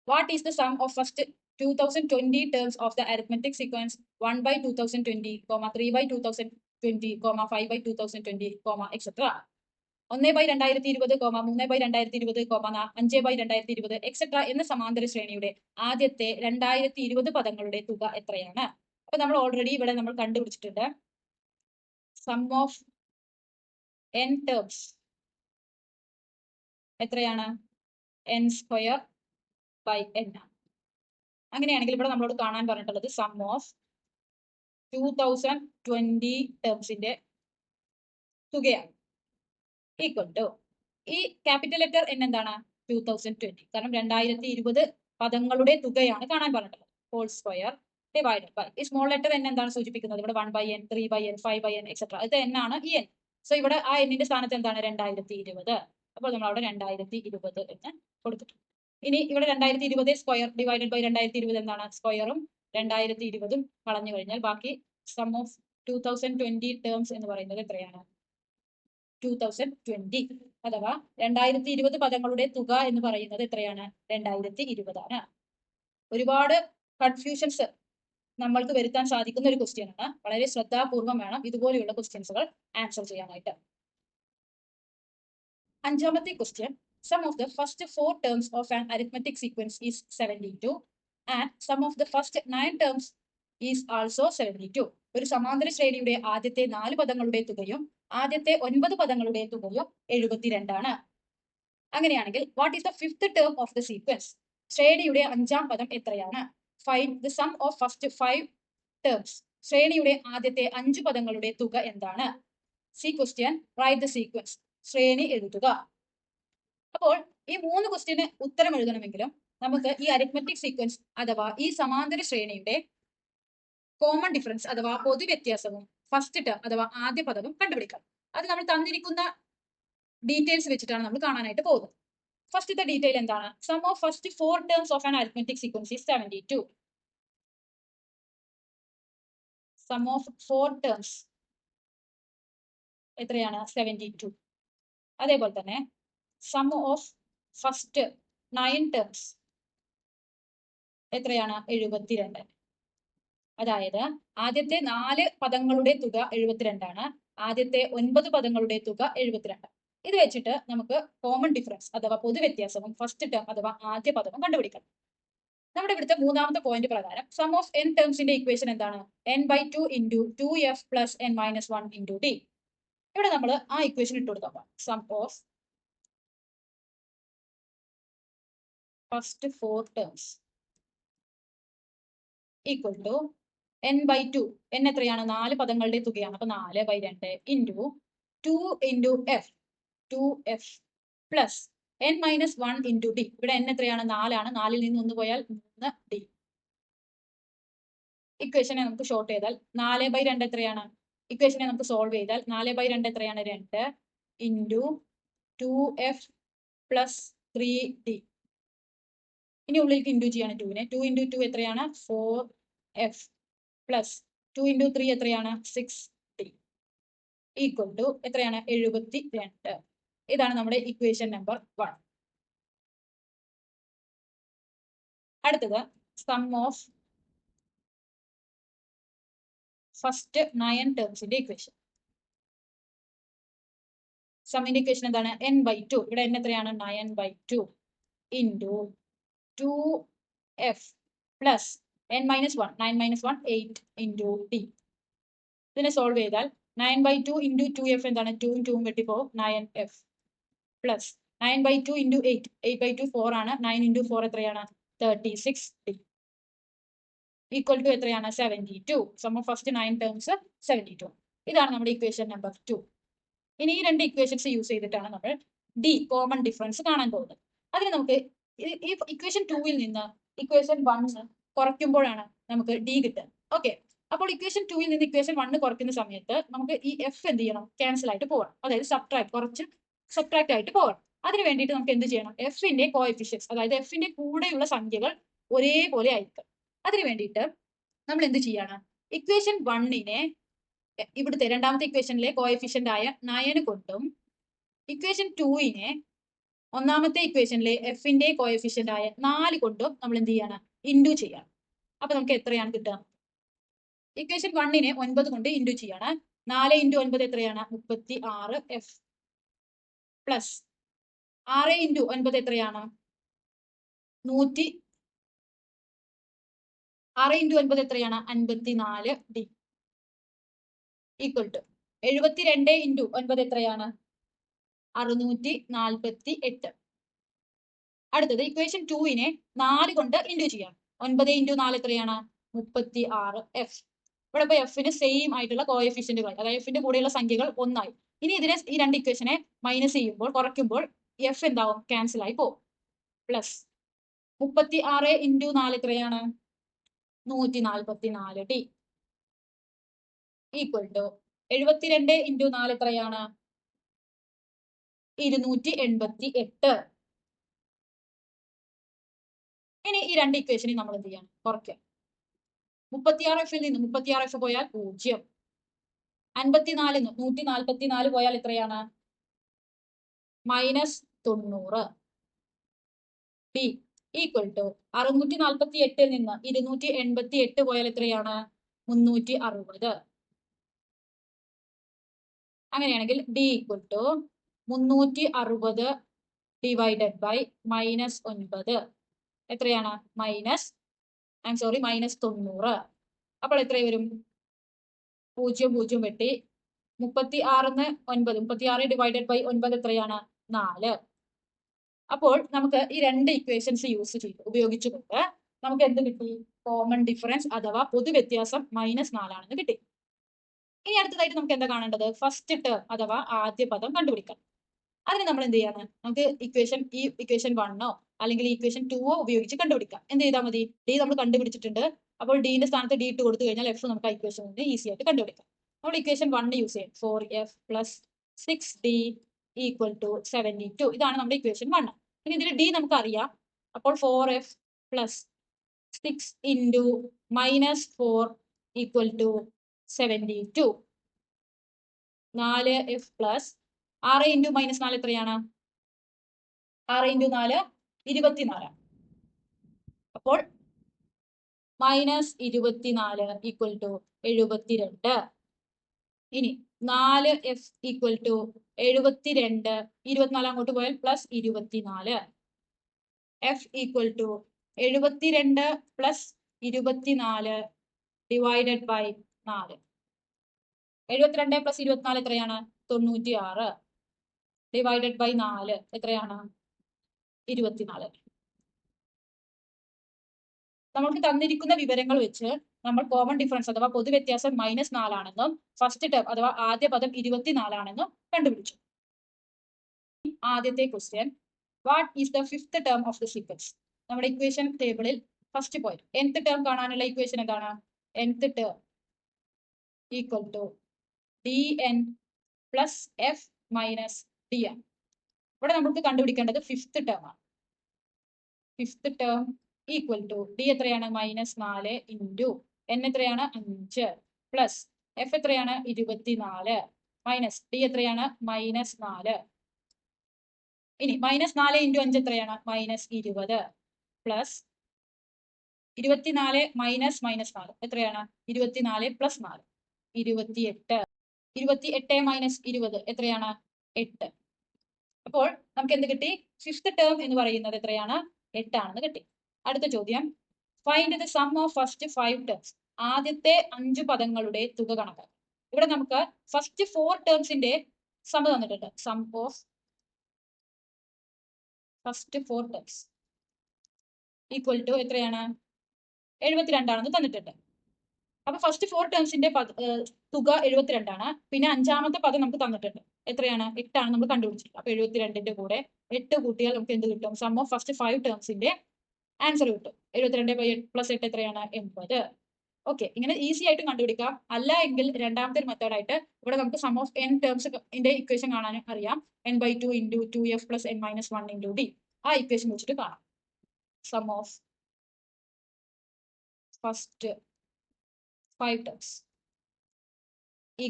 What is the sum of first 2020 terms of the arithmetic sequence 1/2020, 3/2020, 5/2020, etc. 1/2020, 3/2020, 5/2020, etc. എന്ന സമാന്തര ശ്രേണിയുടെ ആദ്യത്തെ 2020 പദങ്ങളുടെ തുക എത്രയാണ്? അപ്പൊ നമ്മൾ ഓൾറെഡി ഇവിടെ നമ്മൾ കണ്ടുപിടിച്ചിട്ടുണ്ട്. സം ഓഫ് n ടേംസ് എത്രയാണ്? n²/n. അങ്ങനെയാണെങ്കിൽ ഇവിടെ നമ്മളോട് കാണാൻ പറഞ്ഞിട്ടുള്ളത് സം ഓഫ് 2020 ടേംസിന്റെ തുകയാണ്. ഈക്വൽ ടു ഈ ക്യാപിറ്റൽ ലെറ്റർ n എന്താണ്? 2020. കാരണം 2020 പദങ്ങളുടെ തുകയാണ് കാണാൻ പറഞ്ഞിട്ടുള്ളത്. ഹോൾ സ്ക്വയർ ഡിവൈഡഡ് ബൈ ഈ സ്മോൾ ലെറ്റർ n എന്താണ് സൂചിപ്പിക്കുന്നത്? ഇവിടെ 1/n, 3/n, 5/n, എക്സെട്ര. ഇത് n ആണ് ഈ n. സോ ഇവിടെ ആ n-ന്റെ സ്ഥാനത്ത് എന്താണ്? 2020. അപ്പോൾ നമ്മൾ അവിടെ 2020 എന്ന് കൊടുത്തിട്ടുണ്ട്. ഇനി ഇവിടെ 2020 സ്ക്വയർ ഡിവൈഡഡ് ബൈ 2020 എന്താണ്? സ്ക്വയറും 2020-ഉം കളഞ്ഞു കഴിഞ്ഞാൽ ബാക്കി സം ഓഫ് 2020 ടേംസ് എന്ന് പറയുന്നത് എത്രയാണ്? 2020 അഥവാ 2020 പദങ്ങളുടെ തുക എന്ന് പറയുന്നത് എത്രയാണ്? 2020 ആണ്. ഒരുപാട് കൺഫ്യൂഷൻസ് നമ്മൾക്ക് വരുത്താൻ സാധിക്കുന്ന ഒരു ക്വസ്റ്റ്യൻ ആണ്. വളരെ ശ്രദ്ധാപൂർവം വേണം ഇതുപോലെയുള്ള ക്വസ്റ്റ്യൻസുകൾ ആൻസർ ചെയ്യാനായിട്ട്. അഞ്ചാമത്തെ question, sum of the first 4 terms of an arithmetic sequence is 72 and sum of the first 9 terms is also 72. ഒരു സമാന്തര ശ്രേണിയുടെ ആദ്യത്തെ 4 പദങ്ങളുടെ തുകയും ആദ്യത്തെ 9 പദങ്ങളുടെ തുകയും 72 ആണ്. അങ്ങനെയാണെങ്കിൽ what is the fifth term of the sequence? ശ്രേണിയുടെ 5-ാം പദം എത്രയാണ്? Find the sum of first 5 terms. ശ്രേണിയുടെ ആദ്യത്തെ 5 പദങ്ങളുടെ തുക എന്താണ്? See question, write the sequence. ശ്രേണി എഴുതുക. അപ്പോൾ ഈ 3 ക്വസ്റ്റ്യന് ഉത്തരം എഴുതണമെങ്കിലും നമുക്ക് ഈ അരിത്മെറ്റിക് സീക്വൻസ് അഥവാ ഈ സമാന്തര ശ്രേണിയുടെ കോമൺ ഡിഫറൻസ് അഥവാ പൊതുവ്യത്യാസവും ഫസ്റ്റ് ടേം അഥവാ ആദ്യ പദവും കണ്ടുപിടിക്കാം. അത് നമ്മൾ തന്നിരിക്കുന്ന ഡീറ്റെയിൽസ് വെച്ചിട്ടാണ് നമ്മൾ കാണാനായിട്ട് പോകുന്നത്. ഫസ്റ്റത്തെ ഡീറ്റെയിൽ എന്താണ്? Sum of first 4 terms of an arithmetic sequence is 72. Sum of 4 terms എത്രയാണ്? 72. അതേപോലെ തന്നെ സം ഓഫ് ഫസ്റ്റ് 9 ടേംസ് എത്രയാണ്? 72. അതായത് ആദ്യത്തെ 4 പദങ്ങളുടെ തുക 72 ആണ്, ആദ്യത്തെ 9 പദങ്ങളുടെ തുക 72. ഇത് വെച്ചിട്ട് നമുക്ക് കോമൺ ഡിഫറൻസ് അഥവാ പൊതുവ്യത്യാസവും ഫസ്റ്റ് ടേം അഥവാ ആദ്യ പദവും കണ്ടുപിടിക്കണം. നമ്മുടെ ഇവിടുത്തെ മൂന്നാമത്തെ പോയിന്റ് പ്രകാരം സം ഓഫ് n ടേംസിന്റെ ഇക്വേഷൻ എന്താണ്? n/2 into 2f plus n-1 into d. ഇവിടെ നമ്മൾ ആ ഇക്വേഷൻ ഇട്ട് കൊടുക്കാം. Sum of first 4 terms equal to n/2. n എത്രയാണ്? 4 പദങ്ങളുടെ തുകയാണ്. അപ്പൊ 4/2 into 2 into f 2f plus n-1 into d. ഇവിടെ n എത്രയാണ്? 4 ആണ്. 4ൽ നിന്ന് 1 പോയാൽ 3d. ഇക്വേഷനെ നമുക്ക് ഷോർട്ട് ചെയ്താൽ 4/2 എത്രയാണ്? ഇക്വേഷനെ നമുക്ക് സോൾവ് ചെയ്താൽ 4/2 എത്രയാണ്? 2 ഇൻറ്റു 2f പ്ലസ് 3d. ഇനി ഉള്ളിലേക്ക് ഇൻറ്റു ചെയ്യാണ് 2നെ. 2 ഇൻറ്റു 2 എത്രയാണ്? 4f പ്ലസ് 2 ഇൻറ്റു 3 എത്രയാണ്? 6d ഈക്വൽ ടു എത്രയാണ്? 72. ഇതാണ് നമ്മുടെ ഇക്വേഷൻ നമ്പർ 1. അടുത്തത് സം ഓഫ് ഫസ്റ്റ് 9 ടേംസിന്റെ ഇക്വേഷൻ. സമ്മിന്റെ ഇക്വേഷൻ എന്താണ്? n/2. ഇവിടെ n എത്രയാണ്? 9/2 into 2f plus n-1 9-1 8 into d. ഇതിനെ സോൾവ് ചെയ്താൽ 9/2 ഇൻറ്റു 2f എന്താണ്? 2ഉം 2ഉം വെട്ടിപ്പോവും 9f പ്ലസ് 9/2 ഇൻറ്റു 8 8/2 4 ആണ്. 9 ഇൻറ്റു 4 എത്രയാണ്? 36d ഈക്വൽ ടു എത്രയാണ്? 72. Sum of first 9 terms 72. ഇതാണ് നമ്മുടെ ഇക്വേഷൻ നമ്പർ 2. ഇനി ഈ രണ്ട് ഇക്വേഷൻസ് യൂസ് ചെയ്തിട്ടാണ് നമ്മൾ ഡി കോമൺ ഡിഫറൻസ് കാണാൻ പോകുന്നത്. അതിന് നമുക്ക് ഈ ഇക്വേഷൻ 2ൽ നിന്ന് ഇക്വേഷൻ 1 കുറയ്ക്കുമ്പോഴാണ് നമുക്ക് ഡി കിട്ടുക. ഓക്കെ, അപ്പോൾ ഇക്വേഷൻ 2ൽ നിന്ന് ഇക്വേഷൻ 1 കുറയ്ക്കുന്ന സമയത്ത് നമുക്ക് ഈ എഫ് എന്ത് ചെയ്യണം? ക്യാൻസൽ ആയിട്ട് പോകണം. അതായത് സബ്ട്രാക്ട് ആയിട്ട് പോകണം. അതിന് വേണ്ടിയിട്ട് നമുക്ക് എന്ത് ചെയ്യണം? എഫിന്റെ കോഎഫിഷ്യൻസ് അതായത് എഫിന്റെ കൂടെയുള്ള സംഖ്യകൾ ഒരേപോലെ ആയിരിക്കും. അതിന് വേണ്ടിയിട്ട് നമ്മൾ എന്ത് ചെയ്യാണ്? ഇക്വേഷൻ 1നെ ഇവിടുത്തെ രണ്ടാമത്തെ ഇക്വേഷനിലെ കോഎഫിഷ്യന്റ് ആയ 9 കൊണ്ടും ഇക്വേഷൻ 2നെ ഒന്നാമത്തെ ഇക്വേഷനിലെ എഫിന്റെ കോഎഫിഷ്യന്റ് ആയ 4 കൊണ്ടും നമ്മൾ എന്ത് ചെയ്യാണ്? ഇൻഡു ചെയ്യാണ്. അപ്പൊ നമുക്ക് എത്രയാണ് കിട്ടുക? ഇക്വേഷൻ 1നെ 9 കൊണ്ട് ഇൻഡു ചെയ്യാണ്. 4 ഇൻറ്റു 9 എത്രയാണ്? 36f പ്ലസ് 6 ഇൻറ്റു 9 എത്രയാണ്? 6 ഇൻറ്റു 9 എത്രയാണ്? 54d ഈക്വൽ ടു 72 ഇൻറ്റു 9 എത്രയാണ്? 648. അടുത്തത് ഇക്വേഷൻ 2നെ 4 കൊണ്ട് ഇൻഡു ചെയ്യാം. 9 ഇൻറ്റു 4 എത്രയാണ്? 36f. ഇവിടെ ഇപ്പൊ എഫിന് സെയിം ആയിട്ടുള്ള കോഎഫിഷ്യന്റുകൾ അതായത് എഫിന്റെ കൂടെയുള്ള സംഖ്യകൾ ഒന്നായി. ഇനി ഇതിനെ ഈ രണ്ട് ഇക്വേഷനെ മൈനസ് ചെയ്യുമ്പോൾ കുറയ്ക്കുമ്പോൾ എഫ് എന്താവും? ക്യാൻസൽ ആയി പോകും. പ്ലസ് 36 ഇൻറ്റു 4 എത്രയാണ്? 144d ഈക്വൽ ടു 72 ഇൻറ്റു 4 എത്രയാണ്? 288. ഇനി ഈ രണ്ട് ഇക്വേഷനെ നമ്മൾ എന്ത് ചെയ്യണം? കുറയ്ക്കാം. 36fൽ നിന്ന് 36f പോയാൽ 0. 54 144 പോയാൽ എത്രയാണ്? -90 d ഈക്വൽ ടു 648ൽ നിന്ന് 288 പോയാൽ എത്രയാണ്? 360. അങ്ങനെയാണെങ്കിൽ d equal to 360 divided by -9 എത്രയാണ്? -90. അപ്പോൾ എത്ര വരും? 0 0 വെട്ടി 36 36 ഡിവൈഡഡ് ബൈ 9 എത്രയാണ്? 4. അപ്പോൾ നമുക്ക് ഈ രണ്ട് ഇക്വേഷൻസ് ഉപയോഗിച്ചുകൊണ്ട് നമുക്ക് എന്ത് കിട്ടി? കോമൺ ഡിഫറൻസ് അഥവാ പൊതുവ്യത്യാസം -4 ആണെന്ന് കിട്ടി. ഇനി അടുത്തതായിട്ട് നമുക്ക് എന്താ കാണേണ്ടത്? ഫസ്റ്റ് ടേം അഥവാ ആദ്യ പദം കണ്ടുപിടിക്കാം. അതിന് നമ്മൾ എന്ത് ചെയ്യാണ്, നമുക്ക് ഈ ഇക്വേഷൻ 1 അല്ലെങ്കിൽ ഇക്വേഷൻ 2 ഉപയോഗിച്ച് കണ്ടുപിടിക്കാം. എന്ത് ചെയ്താൽ മതി, ഡി നമ്മൾ കണ്ടുപിടിച്ചിട്ടുണ്ട്. അപ്പോൾ ഡിന്റെ സ്ഥാനത്ത് ഡി ഇട്ട് കൊടുത്തു കഴിഞ്ഞാൽ എഫ് നമുക്ക് ആ ഇക്വേഷൻ ഈസി ആയിട്ട് കണ്ടുപിടിക്കാം. നമ്മൾ ഇക്വേഷൻ 1 യൂസ് ചെയ്യും. 4f + 6d = 72. ഇതാണ് നമ്മുടെ ഇക്വേഷൻ 1. ഇനി ഇതിൽ ഡി നമുക്ക് അറിയാം. അപ്പോൾ 4f + 6 × -4 = 72. 4f + 6 × -4 എത്രയാണ്? 6 × 4 24. അപ്പോൾ -24 = 72. ഇനി 4f = 72. 24 അങ്ങോട്ട് പോയാൽ +24. f = 72 + 24 divided by 4. 72 + 24 എത്രയാണ്? 96. ഡിവൈഡഡ് ബൈ 4 എത്രയാണ്? 24. നമുക്ക് തന്നിരിക്കുന്ന വിവരങ്ങൾ വെച്ച് നമ്മൾ കോമൺ ഡിഫറൻസ് അഥവാ പൊതുവ്യത്യാസം -4 ആണെന്നും ഫസ്റ്റ് ടേം അഥവാ ആദ്യ പദം 24 ആണെന്നും കണ്ടുപിടിച്ചു. ആദ്യത്തെ question, what is the fifth term of the sequence? നമ്മുടെ ഇക്വേഷൻ ടേബിളിൽ ഫസ്റ്റ് പോയിന്റ് nth ടേം കാണാനുള്ള ഇക്വേഷൻ എന്താണ്? nth term = dn + f - dn. ഇവിടെ നമുക്ക് കണ്ടുപിടിക്കേണ്ടത് ഫിഫ്ത്ത് ടേം ആണ്. ഫിഫ്ത്ത് ടേം = d എത്രയാണ്? -4 × n എത്രയാണ്? 5 പ്ലസ് f എത്രയാണ്? 24 മൈനസ് d എത്രയാണ്? -4. ഇനി -4 × 5 എത്രയാണ്? -20 പ്ലസ് 24 -4 എത്രയാണ്? 24 + 4 28. 28 - 20 എത്രയാണ്? 8. അപ്പോൾ നമുക്ക് എന്ത് കിട്ടി? ഫിഫ്ത്ത് ടേം എന്ന് പറയുന്നത് എത്രയാണ്? 8 ആണെന്ന് കിട്ടി. അടുത്ത ചോദ്യം, find the sum of first 5 terms. ആദ്യത്തെ 5 പദങ്ങളുടെ തുക കണക്കാക്കുക. ഇവിടെ നമുക്ക് ഫസ്റ്റ് 4 ടേംസിന്റെ സം തന്നിട്ടുണ്ട്. സം ഓഫ് ഫസ്റ്റ് 4 ടേംസ് = എത്രയാണ്? 72 ആണെന്ന് തന്നിട്ടുണ്ട്. അപ്പൊ ഫസ്റ്റ് 4 ടേംസിന്റെ തുക 72 ആണ്. പിന്നെ അഞ്ചാമത്തെ പദം നമുക്ക് തന്നിട്ടുണ്ട്. എത്രയാണ്? 8 ആണ് നമ്മൾ കണ്ടുപിടിച്ചിട്ടുണ്ട്. അപ്പൊ 72ന്റെ കൂടെ 8 കൂട്ടിയാൽ നമുക്ക് എന്ത് കിട്ടും? സം ഓഫ് ഫസ്റ്റ് 5 ടേംസിന്റെ ആൻസർ കിട്ടും. 72 + 8 എത്രയാണ്? 80. ഓക്കെ, ഇങ്ങനെ ഈസി ആയിട്ട് കണ്ടുപിടിക്കാം. അല്ല എങ്കിൽ രണ്ടാമത്തെ ഒരു മെത്തേഡ് ആയിട്ട് ഇവിടെ നമുക്ക് സം ഓഫ് n ടേംസിന്റെ ഇക്വേഷൻ കാണാൻ അറിയാം. n/2 × 2f + n - 1 × d. ആ ഇക്വേഷൻ വെച്ചിട്ട് കാണാം. Sum of first 5 terms =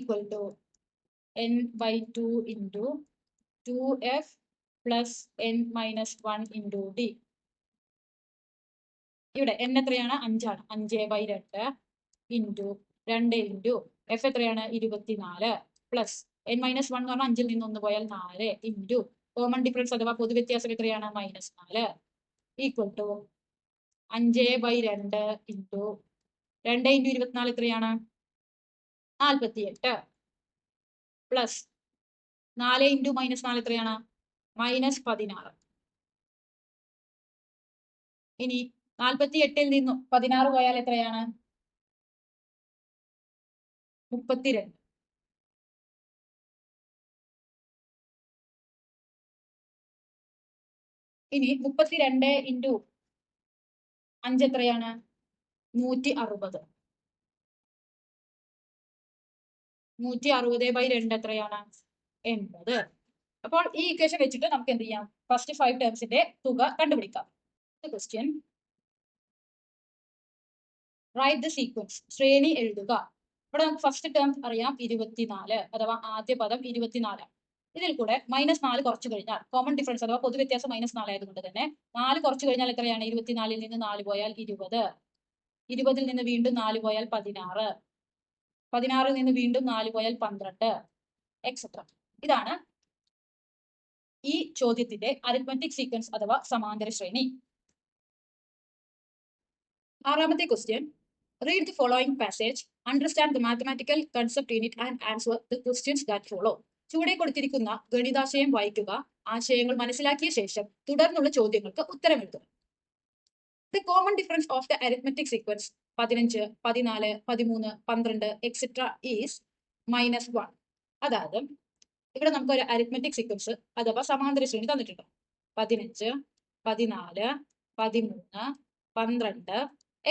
n/2 × 2f + n - 1 × d. ഇവിടെ n എത്രയാണ്? 5 ആണ്. 5/2 × 2 × f എത്രയാണ്? 24 പ്ലസ് n - 1 എന്ന് പറഞ്ഞാൽ 5ൽ നിന്ന് 1 പോയാൽ 4 × കോമൺ ഡിഫറൻസ് അഥവാ പൊതുവ്യത്യാസം എത്രയാണ്? -4 = 5/2 × 2 × 24 എത്രയാണ്? 48 പ്ലസ് 4 × -4 എത്രയാണ്? -16. ഇനി 48ൽ നിന്നും 16 പോയാൽ എത്രയാണ്? 32. ഇനി 32 × 5 എത്രയാണ്? 160. 160/2 എത്രയാണ്? 80. അപ്പോൾ ഈ ഇക്വേഷൻ വെച്ചിട്ട് നമുക്ക് എന്ത് ചെയ്യാം? ഫസ്റ്റ് 5 ടേംസിന്റെ തുക കണ്ടുപിടിക്കാം. Question, write the sequence. ശ്രേണി എഴുതുക. ഇവിടെ നമുക്ക് ഫസ്റ്റ് ടേം അറിയാം 24 അഥവാ ആദ്യ പദം 24. ഇതിൽ കൂടെ -4 കുറച്ചു കഴിഞ്ഞാൽ കോമൺ ഡിഫറൻസ് അഥവാ പൊതുവ്യത്യാസം -4 ആയതുകൊണ്ട് തന്നെ 4 കുറച്ചു കഴിഞ്ഞാൽ എത്രയാണ്? 24ൽ നിന്ന് 4 പോയാൽ 20. 20ൽ നിന്ന് വീണ്ടും 4 പോയാൽ 16. 16ൽ നിന്ന് വീണ്ടും 4 പോയാൽ 12 എക്സെട്ര. ഇതാണ് ഈ ചോദ്യത്തിന്റെ അരിത്മെറ്റിക് സീക്വൻസ് അഥവാ സമാന്തര ശ്രേണി. ആറാമത്തെ question, read the following passage, understand the mathematical concept in it and answer the questions that follow. ചുവടെ കൊടുത്തിരിക്കുന്ന ഗണിതാശയം വായിക്കുക, ആശയങ്ങൾ മനസ്സിലാക്കിയ ശേഷം തുടർന്നുള്ള ചോദ്യങ്ങൾക്ക് ഉത്തരം എഴുതുക. The common difference of the arithmetic sequence 15, 14, 13, 12 etcetera is -1. അതായത് ഇവിടെ നമുക്ക് ഒരു അരിത്മെറ്റിക് സീക്വൻസ് അഥവാ സമാന്തര ശ്രേണി തന്നിട്ടുണ്ട്. 15, 14, 13, 12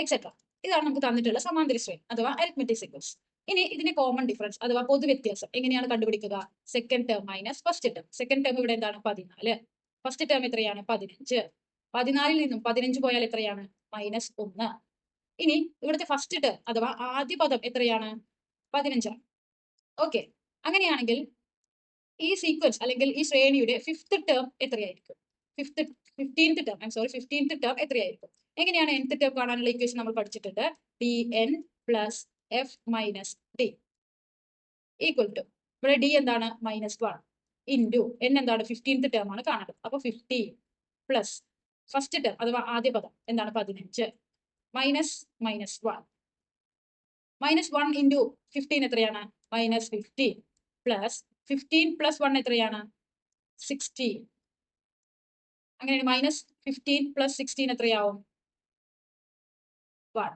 എക്സെട്ര. ഇതാണ് നമുക്ക് തന്നിട്ടുള്ള സമാന്തര ശ്രേണി അഥവാ അരിത്മെറ്റിക് സീക്വൻസ്. ഇനി ഇതിന്റെ കോമൺ ഡിഫറൻസ് അഥവാ പൊതുവ്യത്യാസം എങ്ങനെയാണ് കണ്ടുപിടിക്കുക? Second term minus first term. Second term ഇവിടെ എന്താണ്? 14. ഫസ്റ്റ് ടേം എത്രയാണ്? 15. 14 നിന്നും 15 പോയാൽ എത്രയാണ്? -1. ഇനി ഇവിടുത്തെ ഫസ്റ്റ് ടേം അഥവാ ആദ്യ പദം എത്രയാണ്? 15. ഓക്കെ, അങ്ങനെയാണെങ്കിൽ ഈ സീക്വൻസ് അല്ലെങ്കിൽ ഈ ശ്രേണിയുടെ ഫിഫ്ത്ത് ടേം എത്രയായിരിക്കും? 15th ടേം എത്രയായിരിക്കും? എങ്ങനെയാണ് nth ടേം കാണാനുള്ള ഇക്വേഷൻ നമ്മൾ പഠിച്ചിട്ടുണ്ട്. dn plus f minus d equal to, ഇവിടെ ഡി എന്താണ്? -1 ഇൻറ്റു n എന്താണ്? 15th ടേം ആണ് കാണേണ്ടത്. അപ്പൊ 15 പ്ലസ് ഫസ്റ്റ് ടേം അഥവാ ആദ്യ പദം എന്താണ്? 15 മൈനസ് -1 -1 ഇൻറ്റു 15 എത്രയാണ്? -15 പ്ലസ് 15 പ്ലസ് 1 എത്രയാണ്? 16. അങ്ങനെ -15 പ്ലസ് 16 എത്രയാവും? 1.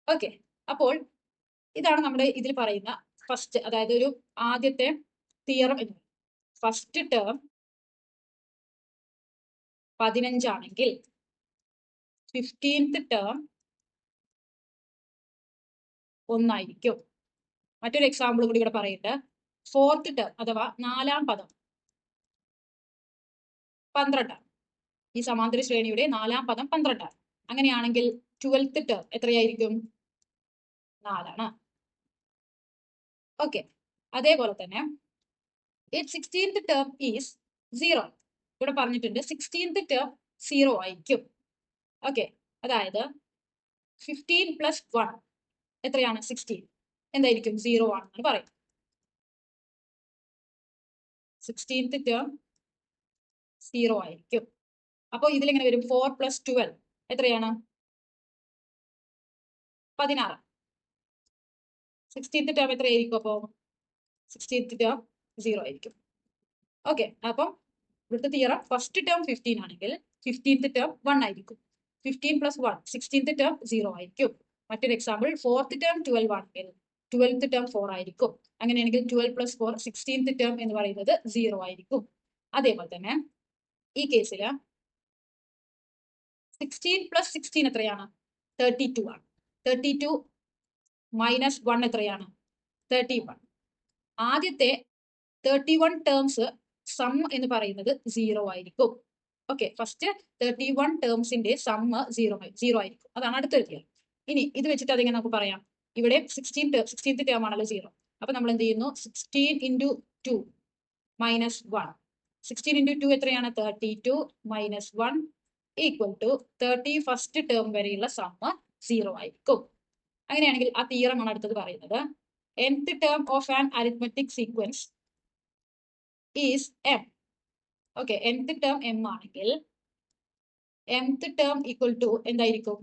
ഓക്കെ, അപ്പോൾ ഇതാണ് നമ്മുടെ ഇതിൽ പറയുന്ന ഫസ്റ്റ്, അതായത് ഒരു ആദ്യത്തെ തിയറം എന്ന്. ഫസ്റ്റ് ടേം 15 ആണെങ്കിൽ 15th ടേം 1 ആയിരിക്കും. മറ്റൊരു എക്സാമ്പിൾ കൂടി ഇവിടെ പറയുന്നുണ്ട്. ഫോർത്ത് ടേം അഥവാ നാലാം പദം 12 ആണ്. ഈ സമാന്തര ശ്രേണിയുടെ നാലാം പദം 12 ആണ്. അങ്ങനെയാണെങ്കിൽ 12th ടേം എത്രയായിരിക്കും? 4 ആണ്. ഓക്കെ, അതേപോലെ തന്നെ 16th ടേം ഈസ് 0. ഇവിടെ പറഞ്ഞിട്ടുണ്ട് 16th ടേം 0 ആയിരിക്കും. ഓക്കെ, അതായത് 15 പ്ലസ് 1 എത്രയാണ്? 16. എന്തായിരിക്കും? 0 ആണെന്ന് പറയും. 16th ടേം 0 ആയിരിക്കും. അപ്പോൾ ഇതിലെങ്ങനെ വരും? 4 പ്ലസ് 12 എത്രയാണ്? 16. 16th ടേം എത്രയായിരിക്കും? അപ്പോൾ 16th ടേം 0 ആയിരിക്കും. ഓക്കെ, അപ്പം ഇവിടുത്തെ തിയറം ഫസ്റ്റ് ടേം 15 ആണെങ്കിൽ 15th ടേം 1 ആയിരിക്കും. 15 പ്ലസ് 1 16th ടേം 0 ആയിരിക്കും. മറ്റൊരു എക്സാമ്പിൾ, ഫോർത്ത് ടേം 12 ആണെങ്കിൽ 12th ടേം 4 ആയിരിക്കും. അങ്ങനെയാണെങ്കിൽ 12 പ്ലസ് 4 16th ടേം എന്ന് പറയുന്നത് 0 ആയിരിക്കും. അതേപോലെ തന്നെ ഈ കേസിൽ 16 പ്ലസ് 16 എത്രയാണ്? 32 ആണ്. 32 മൈനസ് 1 എത്രയാണ്? 31. ആദ്യത്തെ 31 ടേംസ് സം എന്ന് പറയുന്നത് 0 ആയിരിക്കും. ഓക്കെ, ഫസ്റ്റ് 31 ടേംസിന്റെ സമ്മ് 0 ആയിരിക്കും. അതാണ് അടുത്തൊരു തിയറി. ഇനി ഇത് വെച്ചിട്ട് അതെങ്ങനെ നമുക്ക് പറയാം? ഇവിടെ 16th ടേം ആണല്ലോ 0. അപ്പൊ നമ്മൾ എന്ത് ചെയ്യുന്നു? 16 ഇൻറ്റു 2 മൈനസ് 1. 16 ഇൻറ്റു 2 എത്രയാണ്? 32 minus 1 equal to 31st term വരെയുള്ള സമ്മ് 0 ആയിരിക്കും. അങ്ങനെയാണെങ്കിൽ ആ തിയറമാണ് അടുത്തത് പറയുന്നത്. nth term of an arithmetic sequence is m. Okay, nth term m ആണെങ്കിൽ mth ടേം ഈക്വൽ ടു എന്തായിരിക്കും?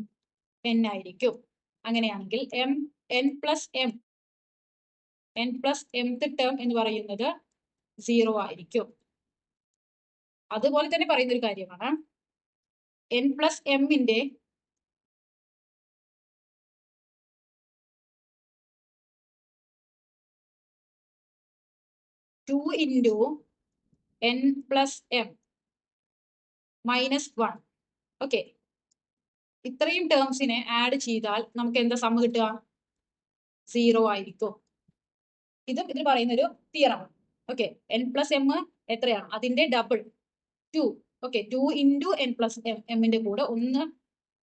n ആയിരിക്കും. അങ്ങനെയാണെങ്കിൽ n പ്ലസ് mth ടേം എന്ന് പറയുന്നത് 0 ആയിരിക്കും. അതുപോലെ തന്നെ പറയുന്ന ഒരു കാര്യമാണ് n പ്ലസ് mന്റെ two into n plus m minus 1. Okay, ഇത്രയും ടേംസിനെ ആഡ് ചെയ്താൽ നമുക്ക് എന്താ സമ്മ് കിട്ടുക? 0 ആയിരിക്കും. ഇതും ഇതിൽ പറയുന്ന ഒരു തിയറമാണ്. ഓക്കെ, n പ്ലസ് m എത്രയാണ്? അതിന്റെ double 2. Okay, 2 into n plus എമ്മിന്റെ കൂടെ 1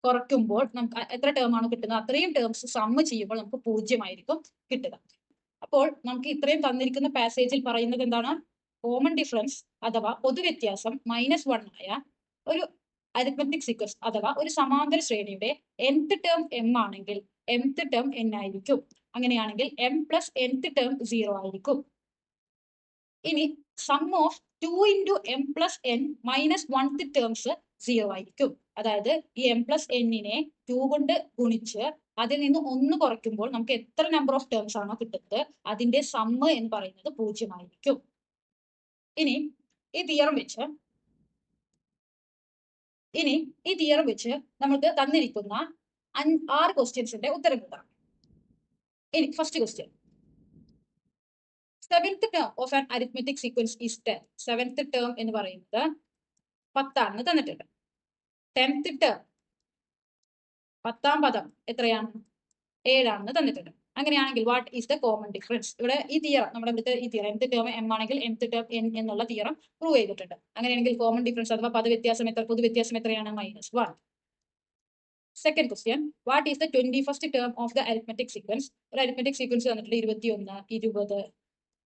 കുറയ്ക്കുമ്പോൾ നമുക്ക് എത്ര ടേം ആണ് കിട്ടുന്നത്? അത്രയും ടേംസ് സമ്മ് ചെയ്യുമ്പോൾ നമുക്ക് 0 ആയിരിക്കും കിട്ടുക. അപ്പോൾ നമുക്ക് ഇത്രയും തന്നിരിക്കുന്ന പാസേജിൽ പറയുന്നത് എന്താണ്? കോമൺ ഡിഫറൻസ് അഥവാ പൊതുവ്യത്യാസം -1 ആയ ഒരു അരിത്മെറ്റിക് സീക്വൻസ് അഥവാ ഒരു സമാന്തര ശ്രേണിയുടെ nth ടേം m ആണെങ്കിൽ mth ടേം n ആയിരിക്കും. അങ്ങനെയാണെങ്കിൽ m പ്ലസ് nth ടേം 0 ആയിരിക്കും. ഇനി sum of 2 into m plus n minus 1th terms 0 ആയിരിക്കും. അതായത് ഈ m പ്ലസ് n-നെ 2 കൊണ്ട് ഗുണിച്ച് അതിൽ നിന്ന് 1 കുറയ്ക്കുമ്പോൾ നമുക്ക് എത്ര നമ്പർ ഓഫ് ടേംസ് ആണോ കിട്ടുന്നത് അതിന്റെ സമ്മ് എന്ന് പറയുന്നത് 0 ആയിരിക്കും. ഇനി ഈ തിയറം വെച്ച് നമുക്ക് തന്നിരിക്കുന്ന 6 ക്വസ്റ്റ്യൻസിന്റെ ഉത്തരം കിട്ടാം. ഇനി first question, seventh term of an arithmetic sequence is 10. Seventh term എന്ന് പറയുന്നത് 10 ആണെന്ന് തന്നിട്ടുണ്ട്. 10th ടേം 10ാം പദം എത്രയാണ്? 7 ആണെന്ന് തന്നിട്ടുണ്ട്. അങ്ങനെയാണെങ്കിൽ what is the common difference? ഇവിടെ ഈ തിയറം, നമ്മുടെ ഇവിടുത്തെ ഈ തിയറം nth ടേം m ആണെങ്കിൽ nth ടേം n എന്നുള്ള തിയറം പ്രൂവ് ചെയ്തിട്ടുണ്ട്. അങ്ങനെയാണെങ്കിൽ കോമൺ ഡിഫറൻസ് അഥവാ പദവ്യത്യാസം പൊതുവ്യത്യാസം എത്രയാണ്? -1. Second question, what is the 21st term of the arithmetic sequence? ഒരു അരിത്മെറ്റിക് സീക്വൻസ് തന്നിട്ടുള്ള 21, 20,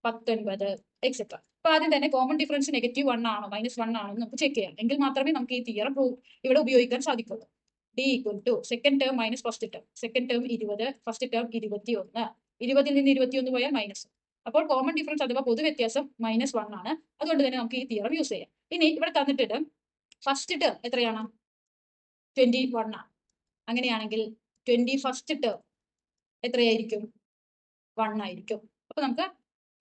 19 എക്സെട്ര. അപ്പൊ ആദ്യം തന്നെ കോമൺ ഡിഫറൻസ് -1 ആണോ -1 ആണോ നമുക്ക് ചെക്ക് ചെയ്യാം. എങ്കിൽ മാത്രമേ നമുക്ക് ഈ തിയറം ഇവിടെ ഉപയോഗിക്കാൻ സാധിക്കുള്ളൂ. d equal to second term minus first term. Second term 20, first term 21. 20ൽ നിന്ന് 21 പോയാൽ മൈനസ്. അപ്പോൾ കോമൺ ഡിഫറൻസ് അഥവാ പൊതുവ്യത്യാസം -1 ആണ്. അതുകൊണ്ട് തന്നെ നമുക്ക് ഈ തിയറം യൂസ് ചെയ്യാം. ഇനി ഇവിടെ തന്നിട്ട് ഫസ്റ്റ് ടേം എത്രയാണ്? 21 ആണ്. അങ്ങനെയാണെങ്കിൽ 21st ടേം എത്രയായിരിക്കും? 1 ആയിരിക്കും. അപ്പൊ നമുക്ക്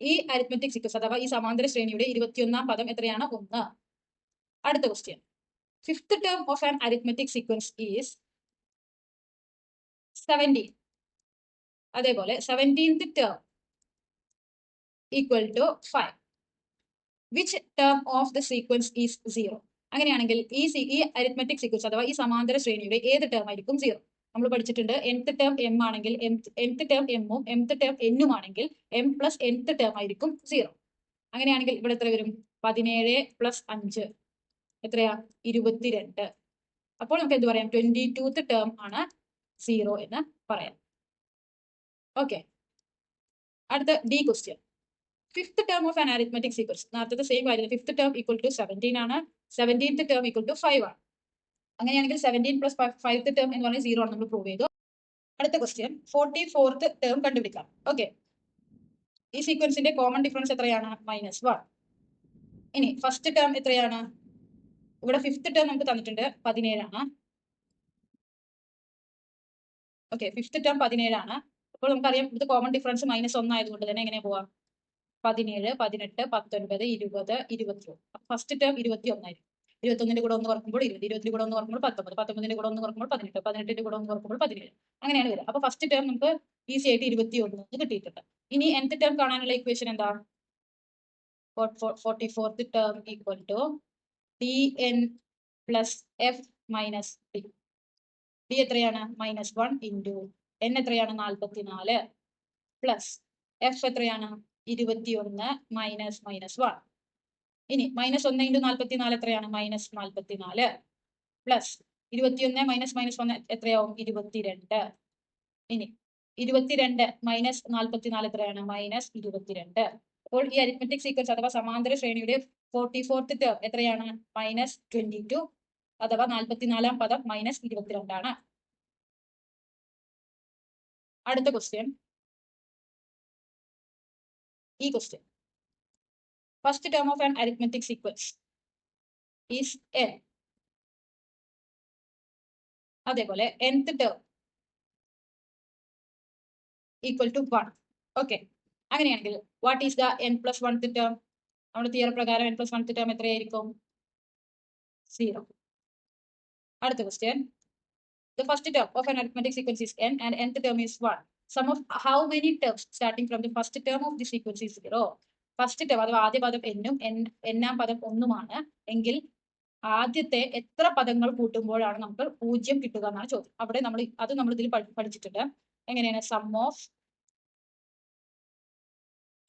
ഈ അരിത്മെറ്റിക് സീക്വൻസ് അഥവാ ഈ സമാന്തര ശ്രേണിയുടെ 21ാം പദം എത്രയാണ്? 1. അടുത്ത question, fifth term of an arithmetic sequence is 17. അതേപോലെ 17th term equal to 5. Which term of the sequence is 0? അങ്ങനെയാണെങ്കിൽ ഈ അരിത്മെറ്റിക് സീക്വൻസ് അഥവാ ഈ സമാന്തര ശ്രേണിയുടെ ഏത് ടേം ആയിരിക്കും 0? നമ്മൾ പഠിച്ചിട്ടുണ്ട് nth ടേം m ആണെങ്കിൽ nth ടേം m ഉം mth ടേം n ഉം ആണെങ്കിൽ m പ്ലസ് nth ടേം ആയിരിക്കും 0. അങ്ങനെയാണെങ്കിൽ ഇവിടെ എത്ര വരും? 17 പ്ലസ് 5 എത്രയാ? 22. അപ്പോൾ നമുക്ക് എന്ത് പറയാം? 22th ടേം ആണ് 0 എന്ന് പറയാം. ഓക്കെ, അടുത്ത D question, fifth term of an arithmetic sequence. നേരത്തെ സെയിം കാര്യം, ഫിഫ്ത് ടേം ഈക്വൽ ടു 17 ആണ്, 17th ടേം ഈക്വൽ ടു 5 ആണ്. അങ്ങനെയാണെങ്കിൽ 17 പ്ലസ് 5th ടേം എന്ന് പറഞ്ഞാൽ 0 ആണ് നമ്മൾ പ്രൂവ് ചെയ്തു. അടുത്ത ക്വസ്റ്റ്യൻ, 44th ടേം കണ്ടുപിടിക്കാം. ഓക്കെ, ഈ സീക്വൻസിന്റെ കോമൺ ഡിഫറൻസ് എത്രയാണ്? -1. ഇനി ഫസ്റ്റ് ടേം എത്രയാണ്? ഇവിടെ ഫിഫ്ത് ടേം നമുക്ക് തന്നിട്ടുണ്ട് 17 ആണ്. ഓക്കെ, ഫിഫ്ത് ടേം 17 ആണ്. അപ്പോൾ നമുക്കറിയാം ഇത് കോമൺ ഡിഫറൻസ് -1 ആയതുകൊണ്ട് തന്നെ എങ്ങനെ പോവാം? 17, 18, 19, 20, 21. ഫസ്റ്റ് ടേം 21 ആയിരിക്കും. 21ന്റെ കൂടെ 1 കുറക്കുമ്പോൾ 20, 20ന്റെ കൂടെ 1 കുറക്കുമ്പോൾ 19, 19ന്റെ കൂടെ 1 കുറക്കുമ്പോൾ 18, 18ന്റെ കൂടെ 1 കുറക്കുമ്പോൾ 17. അങ്ങനെയാണ് വരിക. അപ്പൊ ഫസ്റ്റ് ടേം നമുക്ക് ഈസി ആയിട്ട് 21 കിട്ടിയിട്ടുണ്ട്. ഇനി nth ടേം കാണാനുള്ള ഇക്വേഷൻ എന്താ? 44th term equal to dn plus f minus d. d എത്രയാണ്? -1 ഇൻറ്റു n എത്രയാണ്? 44 പ്ലസ് എഫ് എത്രയാണ്? 21 മൈനസ് -1. ഇനി -1 ഇൻറ്റു 44 എത്രയാണ്? -44 പ്ലസ് 21 മൈനസ് -1 എത്രയാവും? 22. ഇനി 22 മൈനസ് 44 എത്രയാണ്? -22. അപ്പോൾ ഈ അരിത്മെറ്റിക് സീക്വൻസ് അഥവാ സമാന്തര ശ്രേണിയുടെ 44th ടേം എത്രയാണ്? -22 അഥവാ 44ാം പദം -22 ആണ്. അടുത്ത ക്വസ്റ്റ്യൻ, ഈ question, first term of an arithmetic sequence is n. അതേപോലെ nth term equal to 1. Okay, അങ്ങനെയാണെങ്കിൽ what is the n plus 1th term? നമ്മുടെ തിയറി പ്രകാരം n പ്ലസ് 1th ടേം എത്രയായിരിക്കും? 0. അടുത്ത question, the first term of an arithmetic sequence is n and nth term is 1. Sum of how many terms starting from the first term of the sequence is 0. First term അഥവാ ആദ്യ പദം n-ഉം n-ആം പദം 1-ഉമാണ് എങ്കിൽ ആദ്യത്തെ എത്ര പദങ്ങൾ കൂട്ടുമ്പോഴാണ് നമുക്ക് 0 കിട്ടുക എന്നാണ് ചോദ്യം. അവിടെ നമ്മൾ ഇതിൽ പഠിച്ചിട്ടുണ്ട്. എങ്ങനെയാണ്? Sum of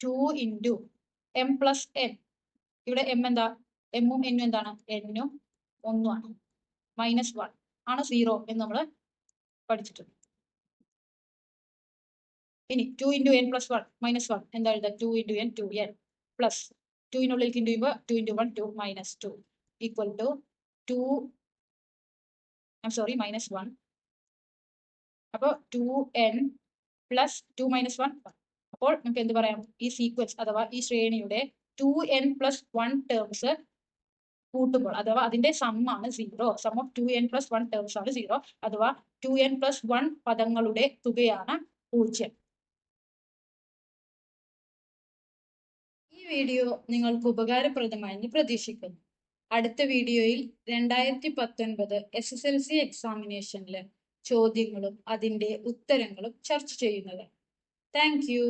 2 into m plus n. ഇവിടെ m എന്താ? m-ഉം n-ഉം എന്താണ്? n-ഉം 1-ഉമാണ്. -1 ആണ് 0 എന്ന് നമ്മൾ പഠിച്ചിട്ടുണ്ട്. ഇനി 2 ഇൻറ്റു n പ്ലസ് 1 -1 എന്താ എഴുതുക? 2 ഇൻറ്റു n 2n പ്ലസ് 2-നുള്ളിലേക്ക് ഇൻറ്റു ചെയ്യുമ്പോൾ 2 ഇൻറ്റു 1 2 -2 ഈക്വൽ ടു 2 -1. അപ്പോൾ 2n പ്ലസ് 2 -1. അപ്പോൾ നമുക്ക് എന്ത് പറയാം? ഈ സീക്വൻസ് അഥവാ ഈ ശ്രേണിയുടെ 2n പ്ലസ് 1 ടേംസ് കൂട്ടുമ്പോൾ അഥവാ അതിന്റെ സം ആണ് 0. Some of 2n plus 1 terms ആണ് 0. അഥവാ 2n പ്ലസ് 1 പദങ്ങളുടെ തുകയാണ് 0. ഈ വീഡിയോ നിങ്ങൾക്ക് ഉപകാരപ്രദമായെന്ന് പ്രതീക്ഷിക്കുന്നു. അടുത്ത വീഡിയോയിൽ 2019 SSLC എക്സാമിനേഷനിലെ ചോദ്യങ്ങളും അതിന്റെ ഉത്തരങ്ങളും ചർച്ച ചെയ്യുന്നത്. Thank you.